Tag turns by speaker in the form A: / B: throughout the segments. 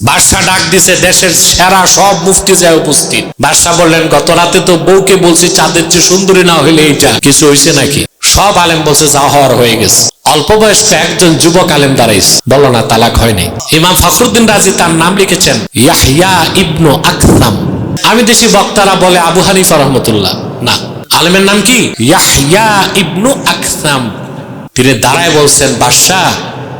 A: বাদশা ডাক দিছে, দেশের সেরা সব মুফতি যায় উপস্থিত। বাদশা বললেন, গত রাতে তো বউকে বলছি চাঁদের চেয়ে সুন্দরী না হইলে এইটা কিছু হয়েছে নাকি? সব আলেম বলছে যা হওয়ার হয়ে গেছে। অল্প বয়স্ক একজন যুবক আলেম দাঁড়াইছে, বলো না তালাক হয়নি। ইমাম ফখরুদ্দিন রাজি তার নাম লিখেছেন ইয়াহইয়া ইবনু আকসাম। আমি দেশি বক্তারা বলে আবু হানিফা রহমতুল্লাহ, না, আলেমের নাম কি? ইয়াহইয়া ইবনু আকসাম। তিনি দাঁড়ায় বলছেন, বাদশাহ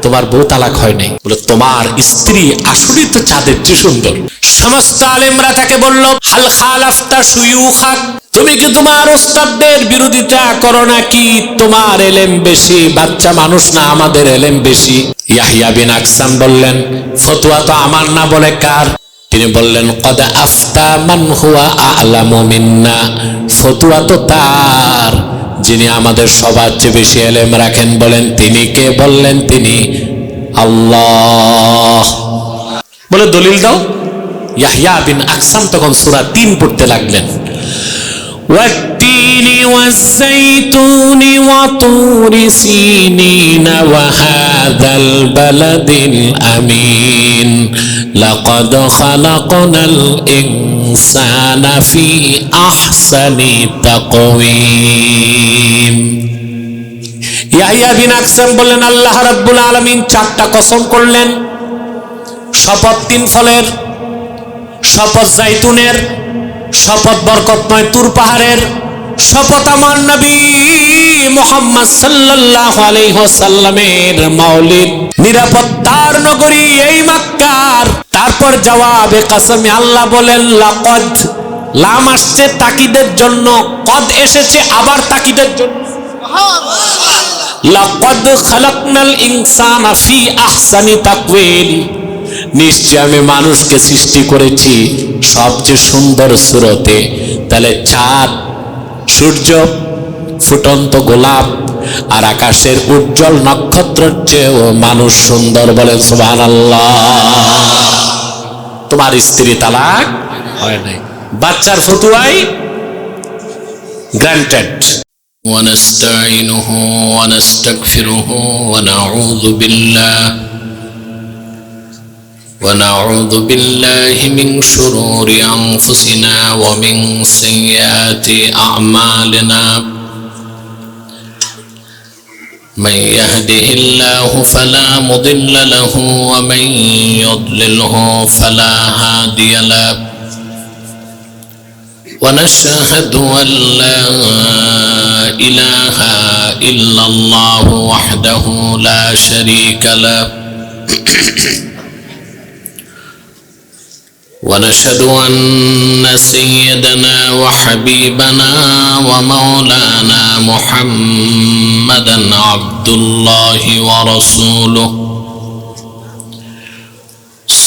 A: তোমার বউ তালাক হয় নাই। বলে, তোমার স্ত্রী আসলেই তো চাঁদের চেয়ে সুন্দর। সমস্ত আলেমরা তাকে বলল, হাল খালাফতা শুয়ুখাক, তুমি কি তোমার ওস্তাদদের বিরোধিতা করো নাকি? তোমার এলেম বেশি, বাচ্চা মানুষ না, আমাদের এলেম বেশি। ইয়াহইয়া বিন আকসাম বললেন, ফতোয়া তো আমার না, বলে কার? তিনি বললেন, কদ আফতা মান হুয়া আ'লামু মিন্না, ফতোয়া তো তার যিনি আমাদের সবার চেয়ে বেশি এলেম রাখেন। বলেন তিনি কে? বললেন তিনি আল্লাহ। বলে দলিল দাও। ইয়াহইয়া বিন আকসাম তখন সূরা ৩ পড়তে লাগলেন, والتين والزيتون وطور سينين وهذا البلد الأمين لقد خلقنا الإنسان في أحسن تقويم। ইয়াহইয়া বিন আকসাম বললেন, আল্লাহ রাব্বুল আলামিন ৪টা কসম করলেন। শপথ ৩ ফলের, শপথ জাইতুনের, শপথ বরকতময় তুর পাহাড়ের, শপথ আমার নবী মুহাম্মদ সাল্লাল্লাহু আলাইহি ওয়াসাল্লামের মাওলিদ নিরাপত্তার নগরী এই মক্কার। তারপর জবাবে কসমে আল্লাহ বলেন, লাকদ, লাম আসছে তাকিদের জন্য, কদ এসেছে আবার তাকিদের জন্য। লাকদ খালাকনাল ইনসানা ফি আহসানি তাকওয়িম, নিশ্চয় আমি মানুষকে সৃষ্টি করেছি সবচেয়ে সুন্দর সুরতে। তাহলে চাঁদ, সূর্য, ফুটন্ত গোলাপ আর আকাশের উজ্জ্বল নক্ষত্রের চেয়েও মানুষ সুন্দর। বলেন সুবহানাল্লাহ। তোমার স্ত্রী তালাক হয় নাই, বাচ্চার ফতুয়াই গ্রান্টেড।
B: ونستعينه ونستغفره ونعوذ بالله من شرور أنفسنا ومن سيئات أعمالنا، من يهده الله فلا مضل له ومن يضلله فلا هادي له، ونشهد أن لا إله إلا الله وحده لا شريك له، ونشهد أن سيدنا وحبيبنا ومولانا محمدا عبد الله ورسوله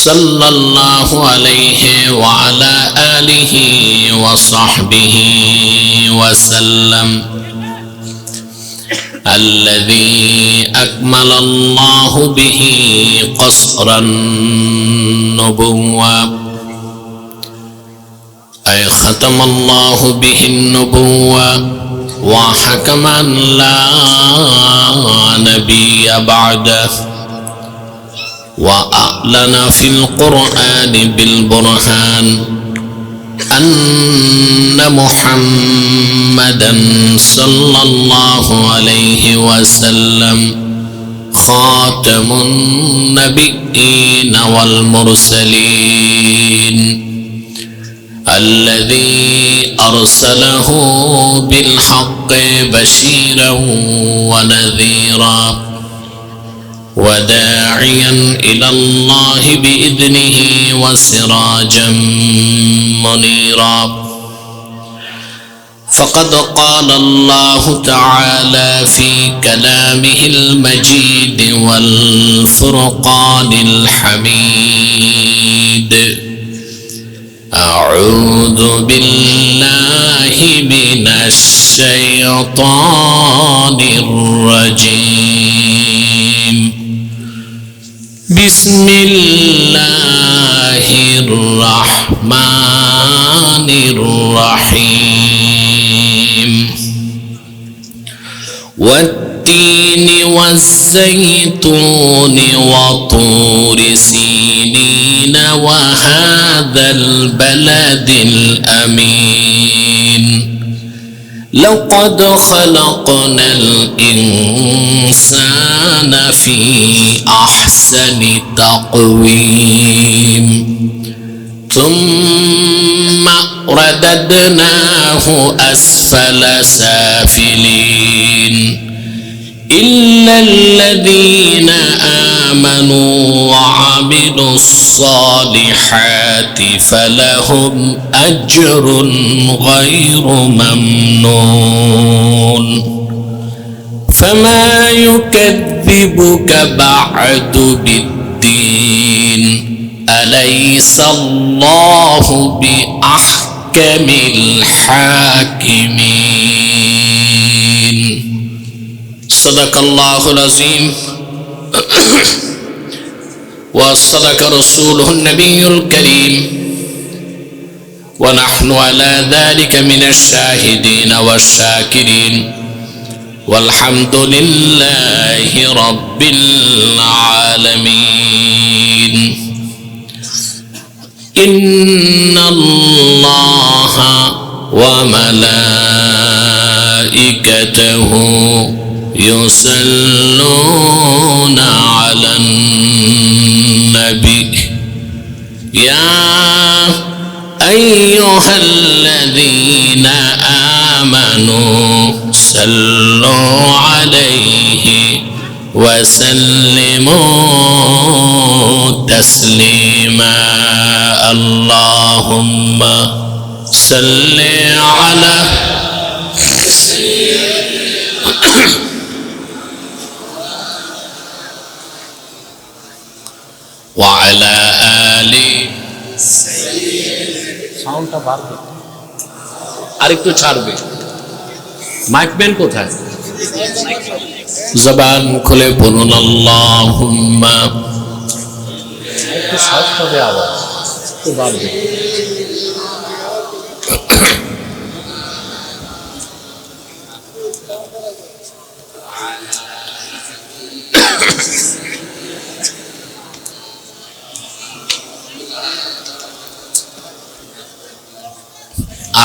B: صلى الله عليه وعلى آله وصحبه وسلم، الذي أكمل الله به قصر النبوة، أي ختم الله به النبوة وحكم أن لا نبي بعده، وأعلن في القرآن بالبرهان أن محمدا صلى الله عليه وسلم خاتم النبيين والمرسلين، الذي أرسله بالحق بشيرا ونذيرا وداعيا إلى الله بإذنه وسراجا منيرا. فقد قال الله تعالى في كلامه المجيد والفرقان الحميد، أعوذ بالله من الشيطان الرجيم، بسم الله الرحمن الرحيم، والتين والزيتون وطور سينين وهذا البلد الأمين لقد خلقنا الإنسان في أحسن تقويم ثم رددناه أسفل سافلين إلا الذين آمنوا وعملوا الصالحات فلهم أجر غير ممنون فما يكذبك بعد بالدين أليس الله بأحكم الحاكمين صدق الله العظيم وصدق رسوله النبي الكريم ونحن على ذلك من الشاهدين والشاكرين والحمد لله رب العالمين إن الله وملائكته يصلون على النبي يا أيها الذين آمنوا صلوا عليه وسلموا تسليما اللهم صل على وعلى آل
A: সাউন্ডটা বাড়বে আরেকটু ছাড়বে মাইক ম্যান কোথায়
B: জবান খুলে বলুন আল্লাহুম্মা
A: একটু সাউন্ড হবে আওয়াজ একটু বাড়বে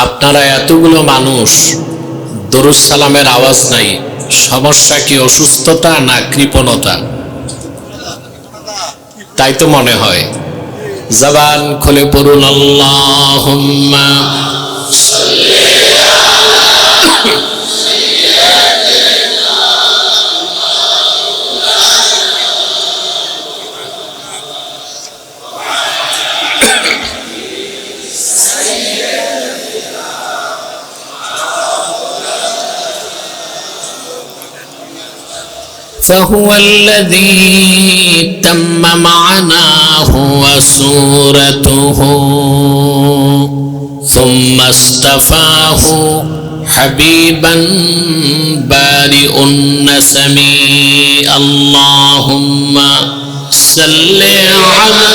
A: আপনারা এতগুলো মানুষ দরুদ সালামের আওয়াজ নাই সমস্যা কি অসুস্থতা না কৃপণতা তাই তো মনে হয় জবান খুলে পড়ুন আল্লাহুম্মা
B: فهو الذي تم معناه وصورته ثم اصطفاه حبيبا بارئ النسم اللهم صل على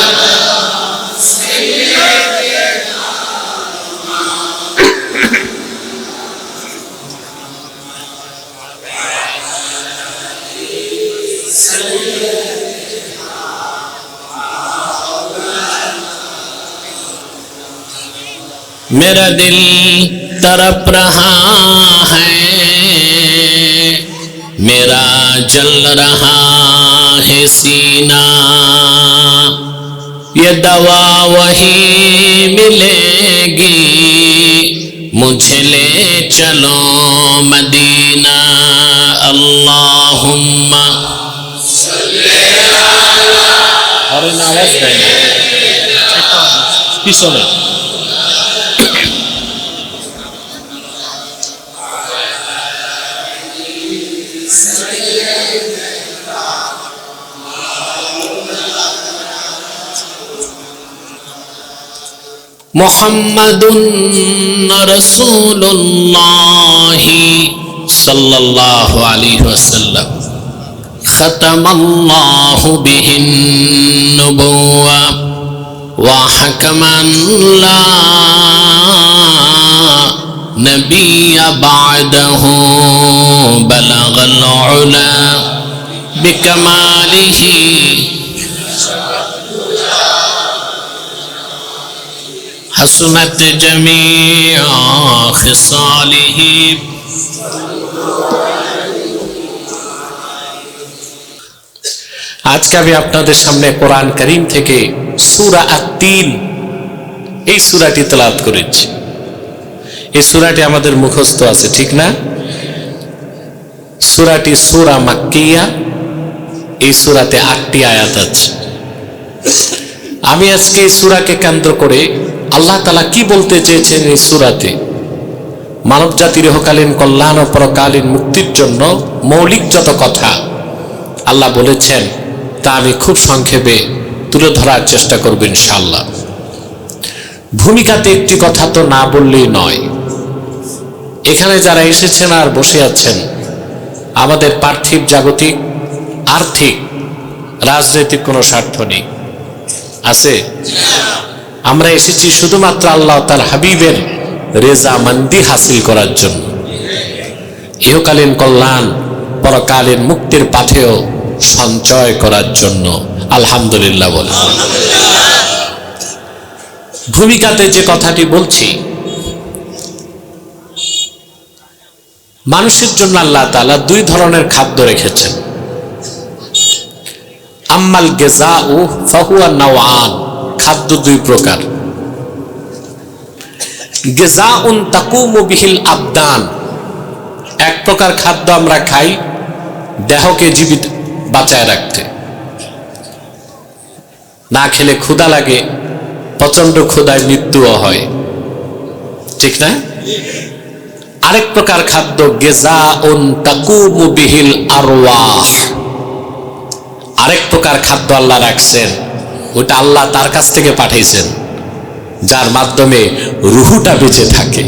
B: मेरा दिल तड़प रहा है मेरा जल रहा है सीना ये दवा वही मिलेगी मुझे ले चलो मदीना अल्लाहुम्मा
A: হরেন আওয়াজ দেয় পিছনে
B: मुहम्मदुन रसूलुल्लाह सल्लल्लाहु अलैहि वसल्लम खतमल्लाहु बिहिन नुबुव्वा व हकमन ला نبي بعده بلغ العلا بكماله حسنت جميع خصاله
A: আজকে আমি আপনাদের সামনে কোরআন কারীম থেকে সূরা আত-তিন এই সূরাটি তেলাওয়াত করেছি। এই সূরাটি আমাদের মুখস্থ আছে, ঠিক না? সূরাটি সূরা মাক্কিয়া। এই সূরাতে 8টি আয়াত আছে। আমি আজকে এই সূরাকে কেন্দ্র করে আল্লাহ তাআলা কি বলতে চেয়েছেন এই সূরাতে, মানব জাতির ইহকালীন কল্যাণ ও পরকালীন মুক্তির জন্য মৌলিক যত কথা আল্লাহ বলেছেন তা আমি খুব সংক্ষেপে তুলে ধরার চেষ্টা করব ইনশাআল্লাহ। ভূমিকাতে একটি কথা তো না বললেই নয়। এখানে যারা এসেছেন আর বসে আছেন, আমাদের পার্থিব, জাগতিক, আর্থিক, রাজনৈতিক কোনো স্বার্থ নেই, আছে? আমরা এসেছি শুধুমাত্র আল্লাহ তার হাবিবের রেজামন্দি হাসিল করার জন্য, ইহকালীন কল্যাণ পরকালীন মুক্তির পাথেও সঞ্চয় করার জন্য। আলহামদুলিল্লাহ বলে। ভূমিকাতে যে কথাটি বলছি, মানুষের জন্য আল্লাহ তাআলা 2 ধরনের খাদ্য রেখেছেন। আম্মাল গিযাউ ফাহুয়া নাওআন, খাদ্য 2 প্রকার। গিযাউন তাকুমু বিহিল আবদান, এক প্রকার খাদ্য আমরা খাই দেহকে জীবিত বাঁচায় রাখতে। না খেলে ক্ষুধা লাগে, প্রচন্ড ক্ষুধায় মৃত্যুও হয়, ঠিক না? আরেক প্রকার খাদ্য গিযাউন তাকুমু বিহিল আরওয়াহ, আরেক প্রকার খাদ্য আল্লাহ রাখছেন, ওটা আল্লাহ তার কাছ থেকে পাঠাইছেন, যার মাধ্যমে রুহুটা বেঁচে থাকে।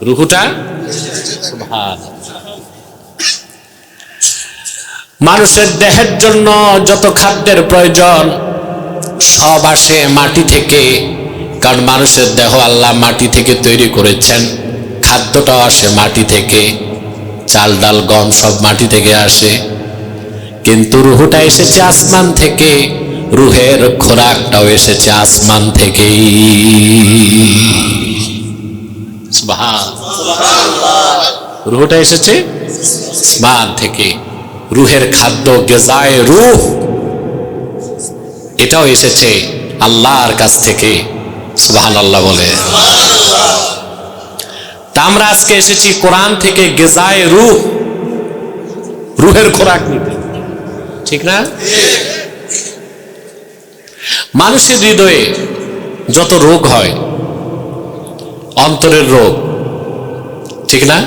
A: রুহুটা মানুষের দেহের জন্য যত খাদ্যের প্রয়োজন সব আসে মাটি থেকে, কারণ মানুষের দেহ আল্লাহ মাটি থেকে তৈরি করেছেন। খাদ্যটাও আসে মাটি থেকে, চাল ডাল গম সব মাটি থেকে আসে, কিন্তু রুহুটা এসেছে আসমান থেকে, রুহের খোরাকটাও এসেছে আসমান থেকেই। সুবহানাল্লাহ, রুহটা এসেছে আসমান থেকে। রুহের খাদ্য গিযায়ে রূহ, এটাও এসেছে আল্লাহর কাছ থেকে। সুবহানাল্লাহ বলে। তা আমরা আজকে এসেছি কোরআন থেকে গিযায়ে রূহ, রুহের খোরাক নিতে, ঠিক না? মানুষের হৃদয়ে যত রোগ হয়, অন্তরের রোগ, ঠিক না?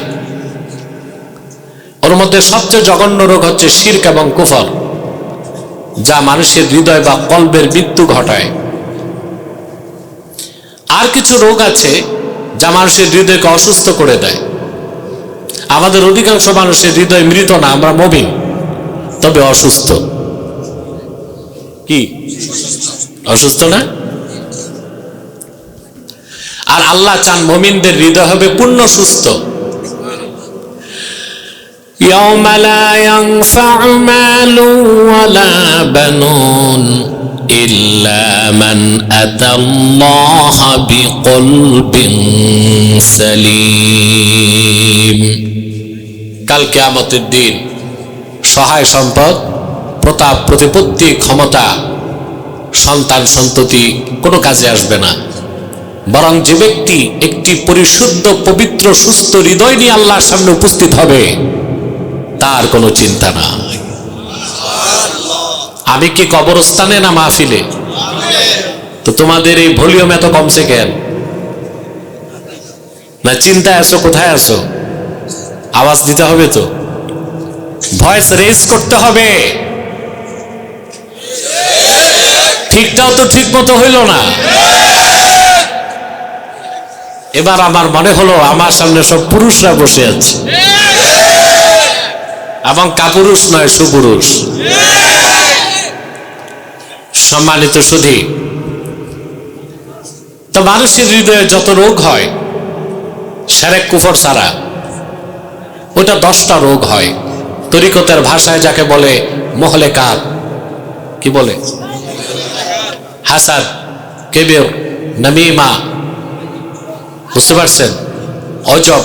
A: ওর মধ্যে সবচেয়ে জঘন্য রোগ হচ্ছে শিরক এবং কুফর, যা মানুষের হৃদয় বা কলবের মৃত্যু ঘটায়। আর কিছু রোগ আছে যা মানুষের হৃদয়কে অসুস্থ করে দেয়। আমাদের অধিকাংশ মানুষের হৃদয় মৃত না, আমরা মুমিন, তবে অসুস্থ। কি অসুস্থ না? আর আল্লাহ চান মুমিনদের হৃদয় হবে পূর্ণ সুস্থ।
B: يوم لا ينفع مال ولا بنون إلا من أتى الله بقلب سليم।
A: কাল কিয়ামতের দিন সহায় সম্পদ, প্রতাপ, প্রতিপত্তি, ক্ষমতা, সন্তান সন্ততি কোনো কাজে আসবে না, বরং যে ব্যক্তি একটি পরিশুদ্ধ, পবিত্র, সুস্থ হৃদয় নিয়ে আল্লাহর সামনে উপস্থিত হবে তার কোনো চিন্তা নাই। আমি কি কবরস্থানে না মাহফিলে? তো তোমাদের এই ভলিউম এত কমছে কেন? না চিন্তায় আছো? কোথায় আছো? আওয়াজ দিতে হবে তো, ভয়েস রেজ করতে হবে। ঠিকটাও তো ঠিক মতো হইল না। এবার আমার মনে হলো আমার সামনে সব পুরুষরা বসে আছে, এবং কাপুরুষ নয়, সুপুরুষ। সম্মানিত সুধী, তো মানুষের হৃদয়ে যত রোগ হয় শিরক কুফর ছাড়া, ওটা 10টা রোগ হয়। তরিকতের ভাষায় যাকে বলে মুহলিকাত, কি বলে, হাসাদ, কিবর, নামিমা, বুঝতে পারছেন, অজব,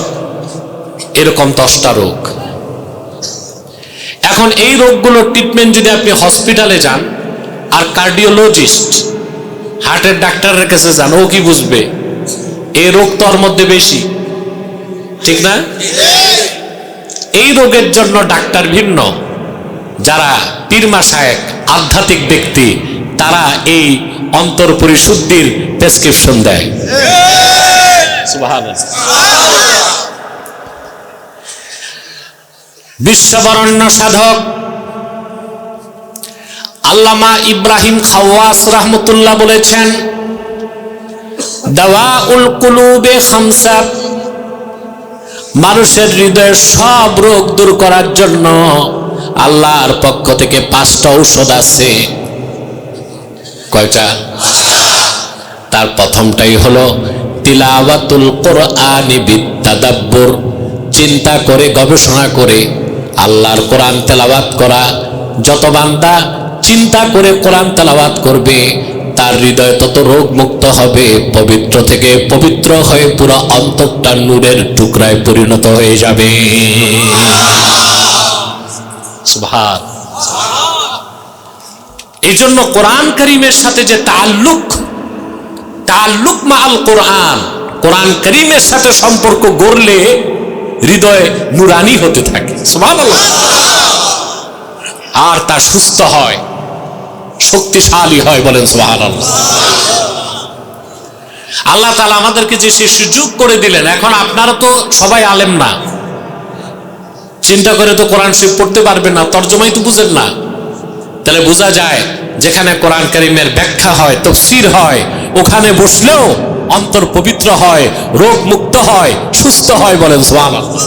A: এরকম 10টা রোগ। এখন এই রোগগুলোর ট্রিটমেন্ট যদি আপনি হসপিটালে যান আর কার্ডিওলজিস্ট, হার্টের ডাক্তারের কাছে যান, ও কি বুঝবে? এই রোগ তো ওর মধ্যে বেশি, ঠিক না? এই রোগের জন্য ডাক্তার ভিন্ন, যারা পীর মাশায়েখ আধ্যাত্মিক ব্যক্তি, তারা এই অন্তর পরিশুদ্ধির প্রেসক্রিপশন দেয়। সুবহানাল্লাহ। বিশ্ববরণ্য সাধক আল্লামা ইব্রাহিম খাওয়াস রাহমাতুল্লাহ বলেছেন, দাওয়াউল কুলুবে খামসা, মানুষের হৃদয়ের সব রোগ দূর করার জন্য আল্লাহর পক্ষ থেকে 5টা ঔষধ আছে। কয়টা? তার প্রথমটাই হলো তিলাওয়াতুল কোরআনি বিত্তাদাব্বুর, চিন্তা করে গবেষণা করে আল্লাহর কোরআন তেলাওয়াত করা। যত বান্দা চিন্তা করে কোরআন তেলাওয়াত করবে, তার হৃদয় তত রোগ মুক্ত হবে, পবিত্র থেকে পবিত্র হয়ে পুরো অন্তরটা নূরের টুকরায় পরিণত হয়ে যাবে। সুবহান। এই জন্য কোরআন কারীমের সাথে যে তাআল্লুক মা আল কোরআন, কোরআন কারীমের সাথে সম্পর্ক গড়লে হৃদয় নুরানি হতে থাকে। সুবহানাল্লাহ। আর তা সুস্থ হয়, শক্তিশালী হয়, বলেন সুবহানাল্লাহ। আল্লাহ তাআলা আমাদেরকে যে সে সুযোগ করে দিলেন, এখন আপনারা তো সবাই আলেম না, চিন্তা করে তো কোরআন শরীফ পড়তে পারবেন না, তরজমাই তো বুঝেন না। তাহলে বোঝা যায় যেখানে কোরআন কারীমের ব্যাখ্যা হয়, তাফসীর হয়, ওখানে বসলেও অন্তর পবিত্র হয়, রোগ মুক্ত হয়, সুস্থ হয়, বলেন সুবহানাল্লাহ।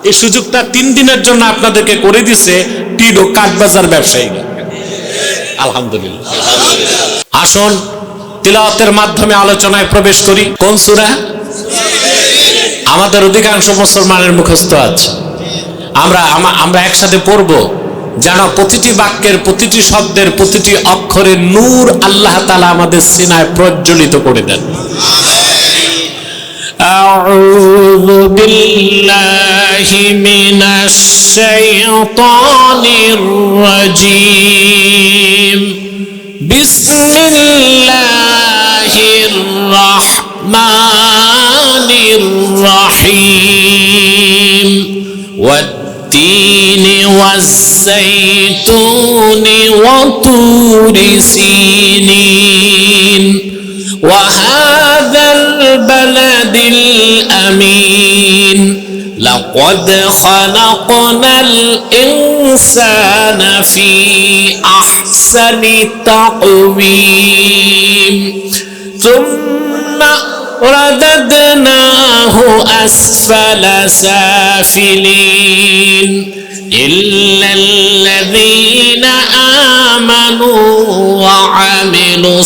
A: এই সুযোগটা 3 দিনের জন্য আপনাদেরকে করে দিছে টিড ও কাঠবাজার ব্যবসায়ীরা। আলহামদুলিল্লাহ। আসুন তিলাওয়াতের মাধ্যমে আলোচনায় প্রবেশ করি। কোন সূরা? আমাদের অধিকাংশ মুসলমানের মুখস্থ আছে। আমরা একসাথে পড়ব, যেন প্রতিটি বাক্যের, প্রতিটি শব্দের, প্রতিটি অক্ষরে নূর আল্লাহ তাআলা আমাদের সিনায় প্রজ্বলিত করে দেন। আউযু বিল্লাহি মিনাশ শাইতানির রাজীম। বিসমিল্লাহির রাহমানির রাহিম। والتين والزيتون وطور سينين وهذا البلد الأمين لقد خلقنا الإنسان في أحسن تقويم ثم رددناه أسفل سافلين إلا الذين آمنوا وعملوا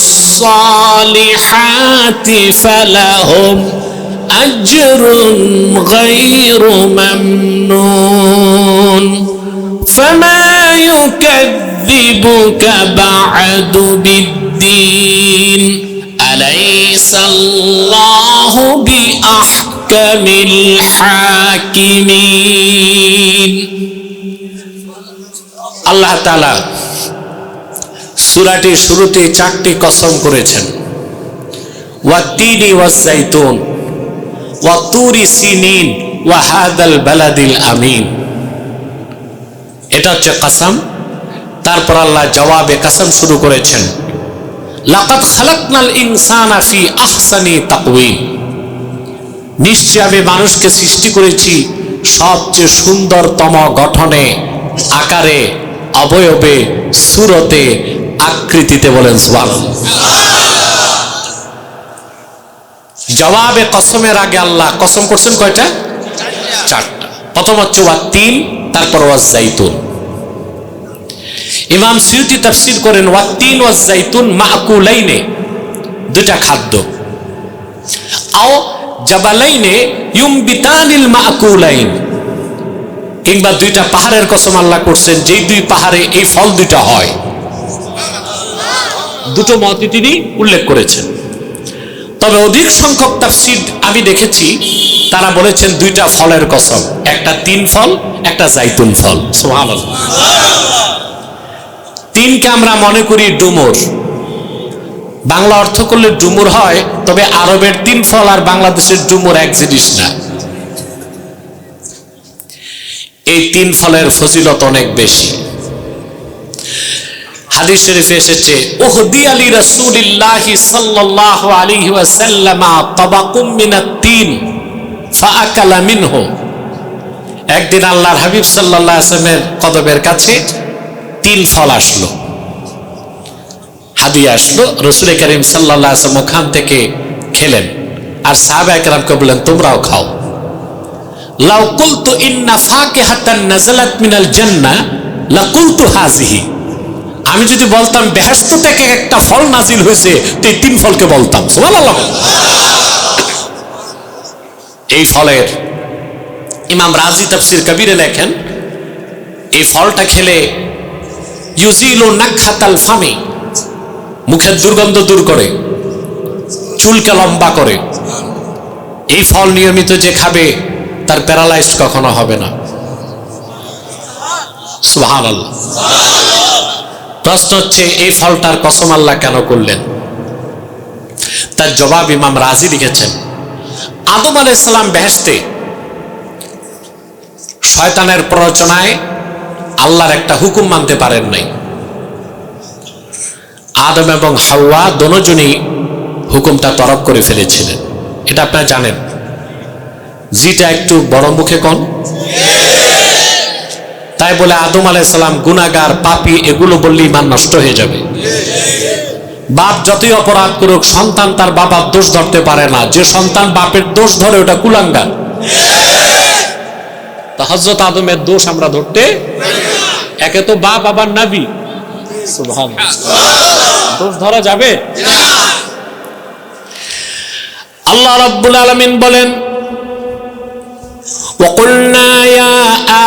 A: الصالحات فلهم أجر غير ممنون فما يكذبك بعد بالدين أليس الله بأحكم الحاكمين। আল্লাহ তাআলা সূরাটির শুরুতে 4টি কসম করেছেন, ওয়াত্তিনি ওয়াজ্জাইতুন ওয়াতুরি সিনিন ওয়া হাদাল বালাদিল আমিন। এটা হচ্ছে কসম। তারপর আল্লাহ জবাবে কসম শুরু করেছেন, লাকাদ খালাকনাল ইনসানা ফি আহসানি তাকওয়িম। নিশ্চয় আমি মানুষকে সৃষ্টি করেছি সবচেয়ে সুন্দরতম গঠনে, আকারে, অবয়বে, সূরতে, আকৃতিতে, বলেন সুবহানাল্লাহ। জবাবে কসমের আগে আল্লাহ কসম করছেন কয়টা? 4টা। প্রথম হচ্ছে ওয়াত্তিন, তারপর ওয়াজ্জাইতুন। ইমাম সুয়ুতি তাফসীর করেন ওয়াত্তিন ওয়াজ্জাইতুন মাকুলাইনে, দুটা খাদ্য। আও জাবালাইনে ইউমবিতানিল মাকুলাইন, কিংবা দুইটা পাহাড়ের কসম আল্লাহ করছেন যেই দুই পাহাড়ে এই ফল দুইটা হয়। দুটো মতই তিনি উল্লেখ করেছেন। তবে অধিক সংখ্যক তাফসীর আমি দেখেছি তারা বলেছেন দুইটা ফলের কসম, একটা তিন ফল, একটা জাইতুন ফল। সুবহানাল্লাহ। তিনকে আমরা মনে করি ডুমুর, বাংলা অর্থ করলে ডুমুর হয়, তবে আরবের তিন ফল আর বাংলাদেশের ডুমুর এক জিনিস না। এই তিন ফলের ফজিলত অনেক বেশি। হাদিস শরীফে এসেছে, উহদিয়া লি রাসূলিল্লাহি সাল্লাল্লাহু আলাইহি ওয়াসাল্লাম তাবাকুম মিনাত তিন ফাআকালা মিনহু। একদিন আল্লাহর হাবিব সাল্লাল্লাহু আলাইহি ওয়াসাল্লামের কদমের কাছে তিন ফল আসলো, হাদিয়া আসলো। রাসূল করিম সাল্লাল্লাহু আলাইহি ওয়াসাল্লাম ওখান থেকে খেলেন, আর সাহাবায়ে কেরামকে বললেন তোমরাও খাও। লাউ কুলতু ইন্না ফাকিহাতান নাযালাত মিনাল জান্নাহ লাকুলতু হাযিহি। আমি যদি বলতাম বেহেশত থেকে একটা ফল নাজিল হয়েছে, তো এই তিন ফলকে বলতাম। সুবহানাল্লাহ। এই ফলের ইমাম রাজি তাফসীর কবিরে লেখেন, এই ফলটা খেলে ইউজিলু নাকহাতাল ফামি, মুখের দুর্গন্ধ দূর করে, চুলকে লম্বা করে। এই ফল নিয়মিত যে খাবে তার প্যারালাইজড কখনো হবে না। সুবহানাল্লাহ। প্রশ্ন হচ্ছে এই ফলটার কসম আল্লাহ কেন করলেন? তার জবাব ইমাম রাজি লিখেছেন, আদম আলাইহিস সালাম বেহেশতে শয়তানের প্ররোচনায় আল্লাহর একটা হুকুম মানতে পারেন নাই। আদম এবং হাওয়া দুজনই হুকুমটা তরক করে ফেলেছিলেন, এটা আপনারা জানেন। জিটা একটু বড় মুখে কোন, তাই বলে আদম আলাইহিস সালাম গুনাহগার পাপী এগুলো বললে ঈমান নষ্ট হয়ে যাবে। বাপ যতই অপরাধ করুক, সন্তান তার বাবার দোষ ধরতে পারে না। যে সন্তান বাপের দোষ ধরে ওটা কুলাঙ্গার। তা হযরত আদমের দোষ আমরা ধরতে, একে তো বাপ আবার নবী, সুবহানাল্লাহ, দোষ ধরা যাবে? আল্লাহ রাব্বুল আলামিন বলেন, وَقُلْنَا يَا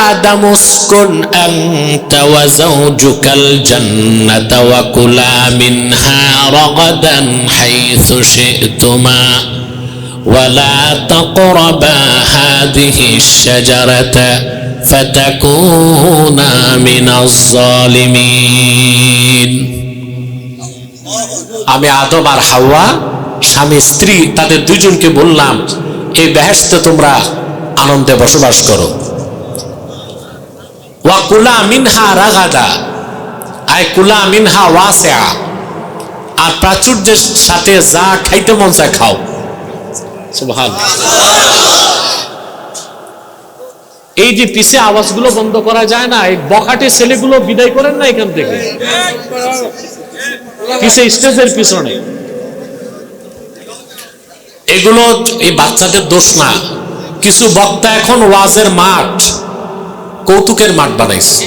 A: آدَمُ اسْكُنْ أَنْتَ وَزَوْجُكَ الْجَنَّةَ وَكُلَا مِنْهَا رَغَدًا حَيْثُ شِئْتُمَا وَلَا تَقْرَبَا هَذِهِ الشَّجَرَةَ فَتَكُونَا مِنَ الظَّالِمِينَ। আমি আদম আর হাওয়া স্বামী স্ত্রী তাদের দুইজনকে বললাম, এই বেহেশতে তোমরা আনন্দে বসবাস করো। ওয়া কুলা মিনহা রাগাদা, আই কুলা মিনহা ওয়াসিআ, আর প্রাচুর্যের সাথে যা খাইতে মন চায় খাও। সুবহানাল্লাহ। এই যে পিছে আওয়াজগুলো বন্ধ করা যায় না, এই বখাটে ছেলেগুলো বিদায় করেন না এখান থেকে, পিছে স্টেজের পিছনে। এগুলো এই বাচ্চাদের দোষ না। কিছু বক্তা এখন ওয়াজের মাঠ কৌতুকের মাঠ বানাইছে।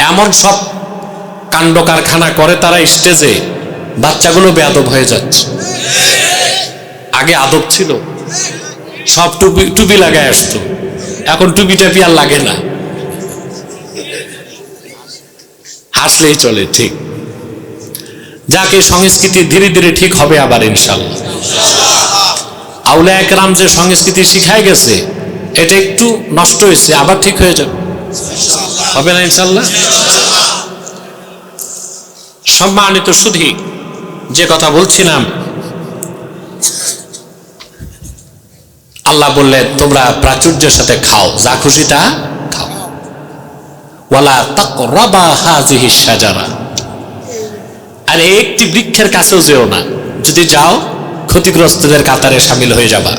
A: এমন সব কাণ্ড কারখানা করে তারা স্টেজে, বাচ্চাগুলো বেয়াদব হয়ে যাচ্ছে। আগে আদব ছিল, সব টুপি লাগায় আসতো, এখন টুপি টাপি আর লাগে না, হাসলেই চলে। ঠিক যাকে সংস্কৃতি ধীরে ধীরে ঠিক হবে আবার ইনশাআল্লাহ। আউলিয়া একরাম যে সংস্কৃতি শিখায় গেছে, এটা একটু নষ্ট হয়েছে, আবার ঠিক হয়ে যাবে, হবে না ইনশাআল্লাহ। সম্মানিত সুধী, যে কথা বলছিলাম, আল্লাহ বললেন তোমরা প্রাচুর্যের সাথে খাও, যা খুশি তা খাও। ওয়ালা তাকরাবা হাযিহি শাজারা, আর একটি বৃক্ষের কাছেও যেও না, যদি যাও ক্ষতিগ্রস্তদের কাতারে শামিল হয়ে যাবা।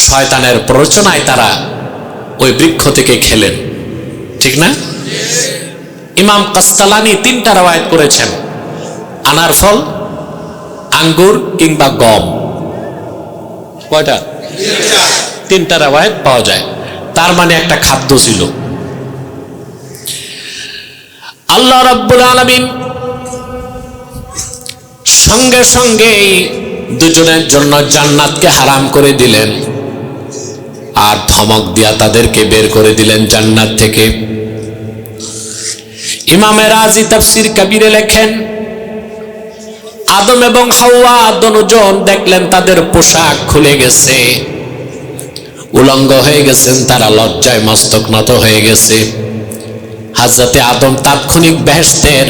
A: শয়তানের প্ররোচনায় তারা ওই বৃক্ষ থেকে খেলেন, ঠিক না? ইমাম কাস্তালানি তিনটা রওয়ায়াত করেছেন, আনার ফল, আঙ্গুর কিংবা গম। কয়টা? তিনটা রওয়ায়াত পাওয়া যায়। তার মানে একটা খাদ্য ছিল। আল্লাহ রাব্বুল আলামিন সঙ্গে সঙ্গে দুজনের জন্য জান্নাতকে হারাম করে দিলেন আর ধমক দিয়া তাদেরকে বের করে দিলেন জান্নাত থেকে। ইমামে রাজি তাফসীর কবিরে লেখেন, আদম এবং হাওয়া দুজন দেখলেন তাদের পোশাক খুলে গেছে, উলঙ্গ হয়ে গেছেন, তারা লজ্জায় মস্তক নত হয়ে গেছে। হযরতে আদম তাৎক্ষণিক বেহেশতের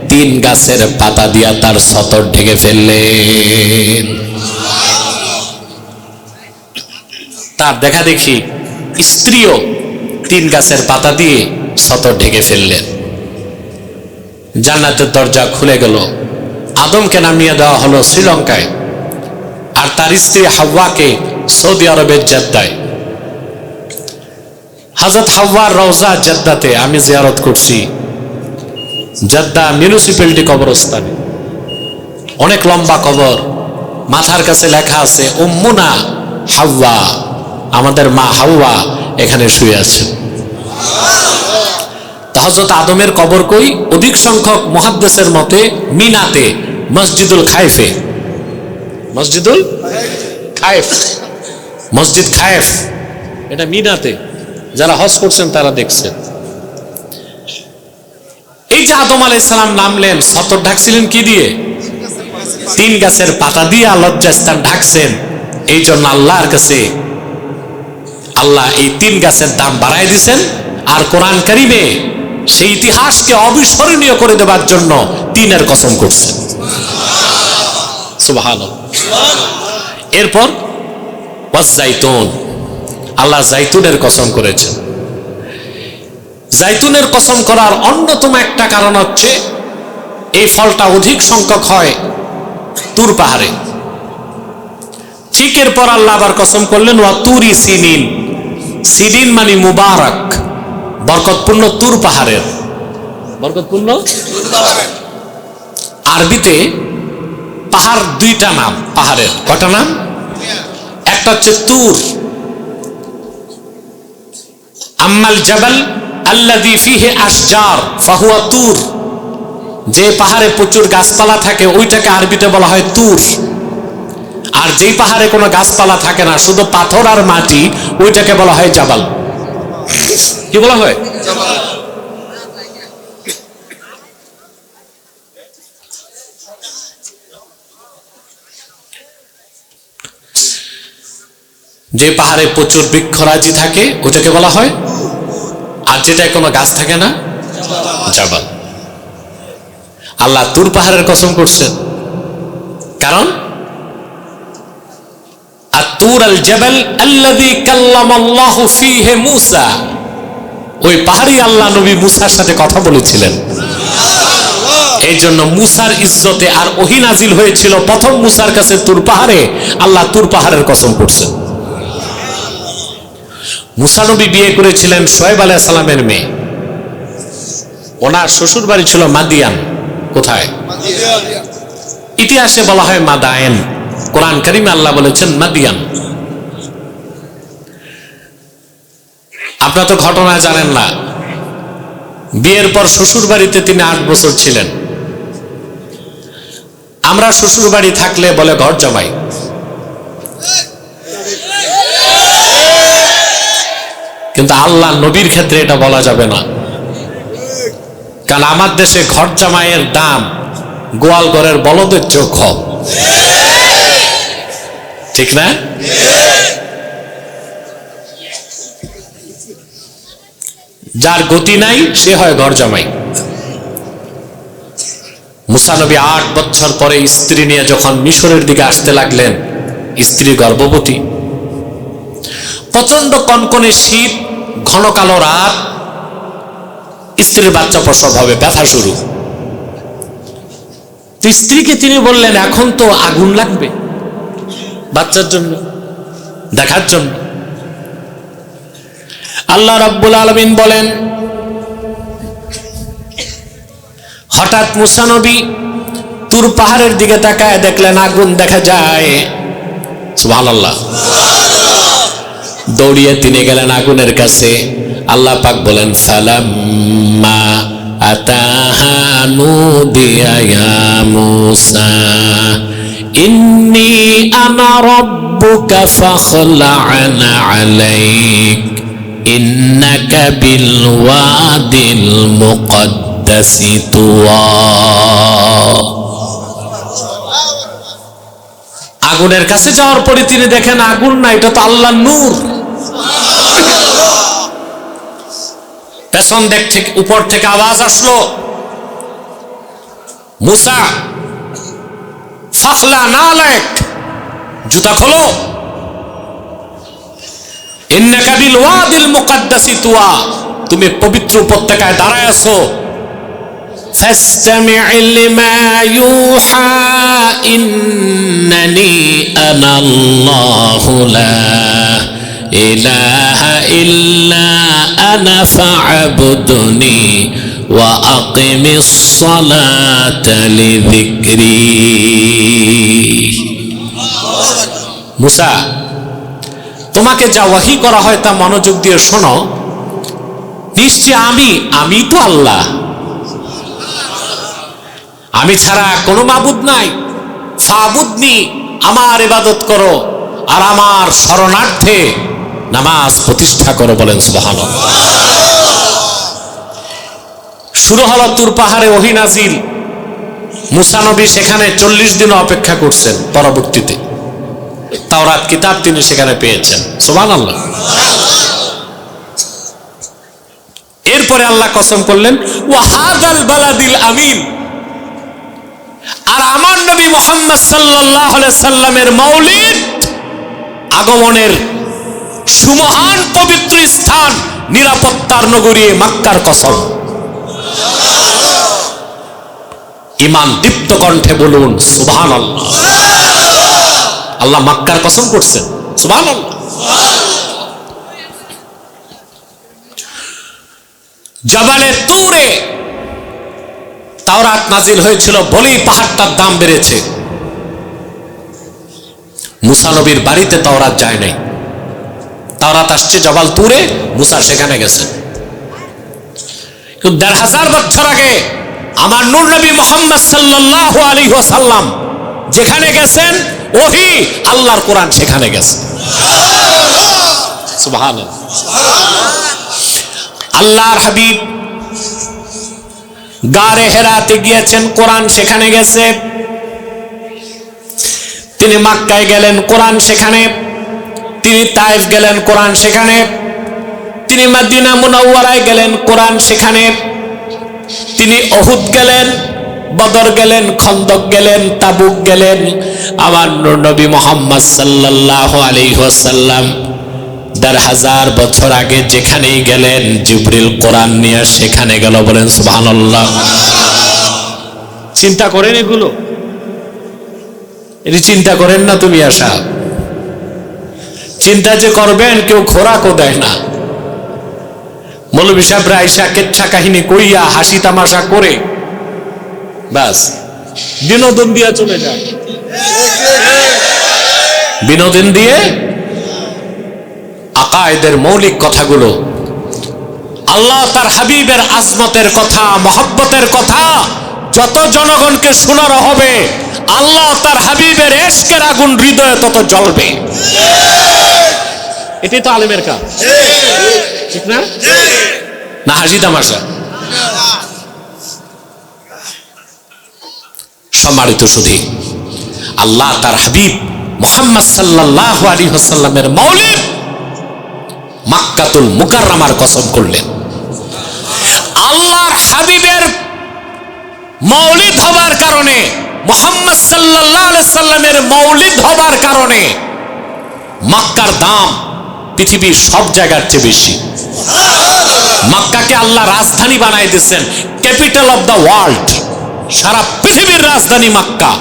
A: 3 গাছের পাতা দিয়া তার সতর ঢেকে ফেললেন। তার দেখা দেখি স্ত্রীও 3 গাছের পাতা দিয়ে সতর ঢেকে ফেললেন। জান্নাতের দরজা খুলে গেল। আদমকে নামিয়ে দেওয়া হলো শ্রীলঙ্কায়, আর তার স্ত্রী হাওয়াকে সৌদি আরবের জেদ্দায়। হযরত হাওয়ার রওজা জেদ্দাতে আমি জিয়ারত করছি, জেদ্দা মিউনিসিপ্যালিটি কবরস্থানে। অনেক লম্বা কবর, মাথার কাছে লেখা আছে উম্মুনা হাওয়া, আমাদের মা হাওয়া এখানে শুয়ে আছে। হযরত আদমের কবর কই? অধিক সংখ্যক মুহাদ্দিসের মতে মিনাতে, মসজিদুল খায়েফে। মসজিদুল খায়েফ, মসজিদ খায়েফ, এটা মিনাতে। যারা হজ করছেন তারা দেখছেন। এই যে আদম আলাইহিস সালাম নামলেন, সতর ঢাকছিলেন কি দিয়ে? 3 গাছের পাতা দিয়ে লজ্জাস্থান ঢাকছেন। এই জন্য আল্লাহর কাছে আল্লাহ এই 3 গাছের দাম বাড়ায় দিয়েছেন। আর কোরআন কারীমে সেই ইতিহাসকে অবিস্মরণীয় করে দেবার জন্য 3-এর কসম করছেন। সুবহানাল্লাহ। এরপর ওয়াজ-জাইতুন, আল্লাহ জাইতুনের কসম করেছেন। জাইতুনের কসম করার অন্যতম একটা কারণ হচ্ছে এই ফলটা অধিক সংখ্যক হয় তুর পাহাড়ে। ঠিক এরপর আল্লাহ আবার কসম করলেন ওয়া তুরি সিনিন। সিনিন মানে মুবারক, বরকতপূর্ণ তুর পাহাড়ের। বরকতপূর্ণ আরবিতে পাহাড় 2টা নাম পাহাড়ের। কটা নাম? একটা হচ্ছে তুর, আম্মাল জাবাল আল্লাযী ফীহি আশজার ফাহুয়া তুর। যে পাহাড়ে প্রচুর গাছপালা থাকে ওইটাকে আরবিতে বলা হয় তুর। আর যেই পাহাড়ে কোনো গাছপালা থাকে না, শুধু পাথর আর মাটি, ওইটাকে বলা হয় জাবাল। কি বলা হয়? জাবাল। যে পাহাড়ে প্রচুর বৃক্ষরাজি থাকে ওটাকে বলা হয়, আর যেটায় কোনো গাছ থাকে না জাবাল। আল্লাহ তুর পাহাড়ের কসম করছেন, কারণ আত-তুর আল জাবাল আল্লাযী কাল্লামাল্লাহু ফীহি মূসা। ওই পাহাড়ি আল্লাহ নবী মূসার সাথে কথা বলেছিলেন। এই জন্য মূসার ইজ্জতে আর ওহী নাজিল হয়েছিল প্রথম মূসার কাছে তুর পাহাড়ে। আল্লাহ তুর পাহাড়ের কসম করছেন। মূসা নবী বিয়ে করেছিলেন শুআয়ব আলাইহিস সালামের মেয়ে। ওনার শ্বশুর বাড়ি ছিল মাদিয়ান। কোথায়? ইতিহাসে বলা হয় মাদায়েন, কোরআন কারীমে আল্লাহ বলেছেন মাদিয়ান। আপনারা তো ঘটনা জানেন না। বিয়ের পর শ্বশুর বাড়িতে তিনি 8 বছর ছিলেন। আমরা শ্বশুর বাড়ি থাকলে বলে ঘর জামাই, কিন্তু আল্লাহ নবীর ক্ষেত্রে এটা বলা যাবে না। কারণ আমার দেশে ঘর জামাইয়ের দাম গোয়াল ঘরের বলদের চোখ। ঠিক না? যার গতি নাই সে হয় ঘর জামাই। মুসা নবী 8 বছর পরে স্ত্রী নিয়ে যখন মিশরের দিকে আসতে লাগলেন, স্ত্রী গর্ভবতী। প্রচন্ড কনকনে শীত, ঘন কালো রাত, স্ত্রীর বাচ্চা প্রসব হবে, ব্যথা শুরু। স্ত্রীকে তিনি বললেন এখন তো আগুন লাগবে বাচ্চার জন্য, দেখার জন্য। আল্লাহ রাব্বুল আলামিন বলেন, হঠাৎ মুসা নবী তুর পাহাড়ের দিকে তাকায় দেখলেন আগুন দেখা যায়। সুবহানাল্লাহ। দৌড়িয়ে তিনি গেলেন আগুনের কাছে। আল্লাহ পাক বলেন ফালাম্মা আতাহা নুদিয়া ইয়া মূসা
B: ইন্নী আনা রাব্বুকা ফাখলা'না আলাইক ইন্নাকা বিল ওয়াদিল মুকদ্দাসি তুওয়া।
A: আগুনের কাছে যাওয়ার পরে তিনি দেখেন আগুন না, এটা তো আল্লাহর নূর। পেছন দিক থেকে উপর থেকে আওয়াজ আসলো, মুসা ফাখলা নালাক, জুতা খোলো, ইন্নাকা বিল ওয়াদিল মুকদ্দাসি তুওয়া, তুমি পবিত্র উপত্যকায় দাঁড়ায় আছো।
B: ফাসতামি' লিমা ইউহা ইন্নানি আনা আল্লাহু লা ইলাহা ইল্লা আনা ফা'বুদনি ওয়া আকিমিস সালাতা লিযিকরি।
A: মুসা, তোমাকে যা ওয়াহি করা হয় তা মনোযোগ দিয়ে শোনো। নিশ্চয় আমি তো আল্লাহ, আমি ছাড়া কোনো মাবুদ নাই। ফাবুদনি, আমার ইবাদত করো, আর আমার শরণার্থে নামাজ প্রতিষ্ঠা করো। বলেন সুবহানাল্লাহ। শুরু হলো তুর পাহাড়ে ওহী নাজিল। মুসা নবী সেখানে 40 দিন অপেক্ষা করছেন। পরবর্তীতে তাওরাত কিতাব তিনি সেখানে পেয়েছেন। সুবহানাল্লাহ। এরপরে আল্লাহ কসম করলেন, ওয়া হাযাল বালাদিল আমিন, আর আমার নবী মুহাম্মদ সাল্লাল্লাহু আলাইহি সাল্লামের মাউলিদ আগমনের সুমহান পবিত্র স্থান, নিরাপত্তার নগরী মক্কার কসম। ঈমান দীপ্ত কণ্ঠে বলুন সুবহানাল্লাহ। আল্লাহ মক্কার কসম করছেন। সুবহানাল্লাহ। জাবালে তুরে তাওরাত নাজিল হয়েছিল বলেই পাহাড়টার দাম বেড়েছে। মুসা নবীর বাড়িতে তাওরাত যায় নাই, তাওরাত আসছে জবাল তুরে, মুসা সেখানে গেছেন। ১৫০০ বছর আগে আমার নূর নবী মুহাম্মদ সাল্লাল্লাহু আলাইহি ওয়াসাল্লাম যেখানে গেছেন, ওহী আল্লাহর কোরআন সেখানে গেছে। সুবহানাল্লাহ। আল্লাহর হাবিব গারে হেরাতে গিয়েছেন, কোরআন সেখানে গেছে। তিনি মক্কায় গেলেন, কোরআন সেখানে। তিনি তায়েফ গেলেন, কোরআন সেখানে। তিনি মদিনা মুনাওয়ারায় গেলেন, কোরআন সেখানে। তিনি উহুদ গেলেন, বদর গেলেন, খন্দক গেলেন, তাবুক গেলেন। আমার নূর নবী মুহাম্মদ সাল্লাল্লাহু আলাইহি ওয়াসাল্লাম ১৫০০ বছর আগে যেখানেই গেলেন, জিবরিল কোরআন নিয়ে সেখানে গেল। বলেন সুবহানাল্লাহ। চিন্তা করেন এগুলো, এটি চিন্তা করেন না তুমি আশা। চিন্তা যে করবেন, কেউ খোরাকও দেয় না। মৌলভী সাহেবরা আইসা কেচ্ছা কাহিনী কইয়া হাসি তামাশা করে বাস বিনোদন দিয়া চলে যায়। বিনোদন দিয়ে আকায়েদের মৌলিক কথাগুলো, আল্লাহ তার হাবিবের আজমতের কথা, মহব্বতের কথা যত জনগণকে শোনানো হবে, আল্লাহ তার হাবিবের ইশকের আগুন হৃদয়ে তত জ্বলবে। এটাই তো আলেমের কাজ, ঠিক না? না হাসি তামাশা? সম্মানিত সুধী, আল্লাহ তার হাবিব মুহাম্মদ সাল্লাল্লাহু আলাইহি ওয়াসাল্লামের মাওলিদ মক্কাতুল মুকাররমার কসম করলেন। আল্লাহর হাবিবের মাওলিদ হবার কারণে, মুহাম্মদ সাল্লাল্লাহু আলাইহি সাল্লামের মাওলিদ হবার কারণে মক্কার দাম পৃথিবীর সব জায়গার চেয়ে বেশি। মক্কাকে আল্লাহ রাজধানী বানাই দিয়েছেন, ক্যাপিটাল অফ দ্য ওয়ার্ল্ড, সারা পৃথিবীর রাজধানী মক্কা।